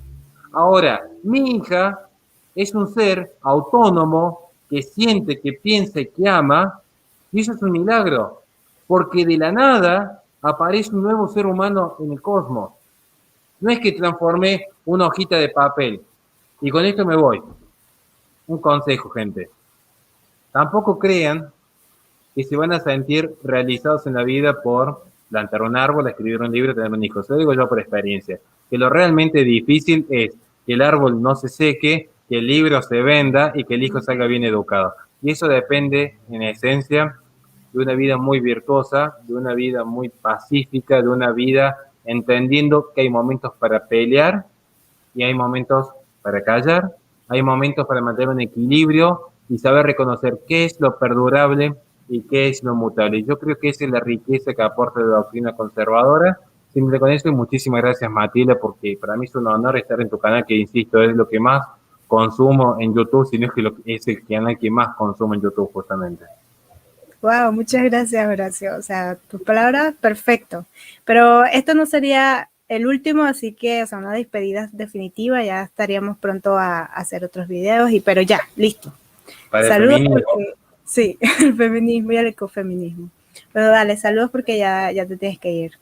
Ahora, mi hija es un ser autónomo que siente, que piensa y que ama, Y eso es un milagro, porque de la nada aparece un nuevo ser humano en el cosmos. No es que transformé una hojita de papel. Y con esto me voy. Un consejo, gente. Tampoco crean que se van a sentir realizados en la vida por plantar un árbol, escribir un libro, tener un hijo. Eso lo digo yo por experiencia. Que lo realmente difícil es que el árbol no se seque, que el libro se venda y que el hijo salga bien educado. Y eso depende, en esencia, de una vida muy virtuosa, de una vida muy pacífica, de una vida entendiendo que hay momentos para pelear y hay momentos para callar, hay momentos para mantener un equilibrio y saber reconocer qué es lo perdurable y qué es lo mutable. Yo creo que esa es la riqueza que aporta la doctrina conservadora. Simple con eso y muchísimas gracias, Matilda, porque para mí es un honor estar en tu canal, que insisto, es lo que más consumo en YouTube, sino es que es el canal que más consumo en YouTube justamente. Wow, muchas gracias, Horacio. O sea, tus palabras, perfecto. Pero esto no sería el último, así que, o sea, una despedida definitiva. Ya estaríamos pronto a hacer otros videos, pero ya, listo. Para Saludos el feminismo. porque, sí, el feminismo y el ecofeminismo. Pero dale, saludos porque ya te tienes que ir.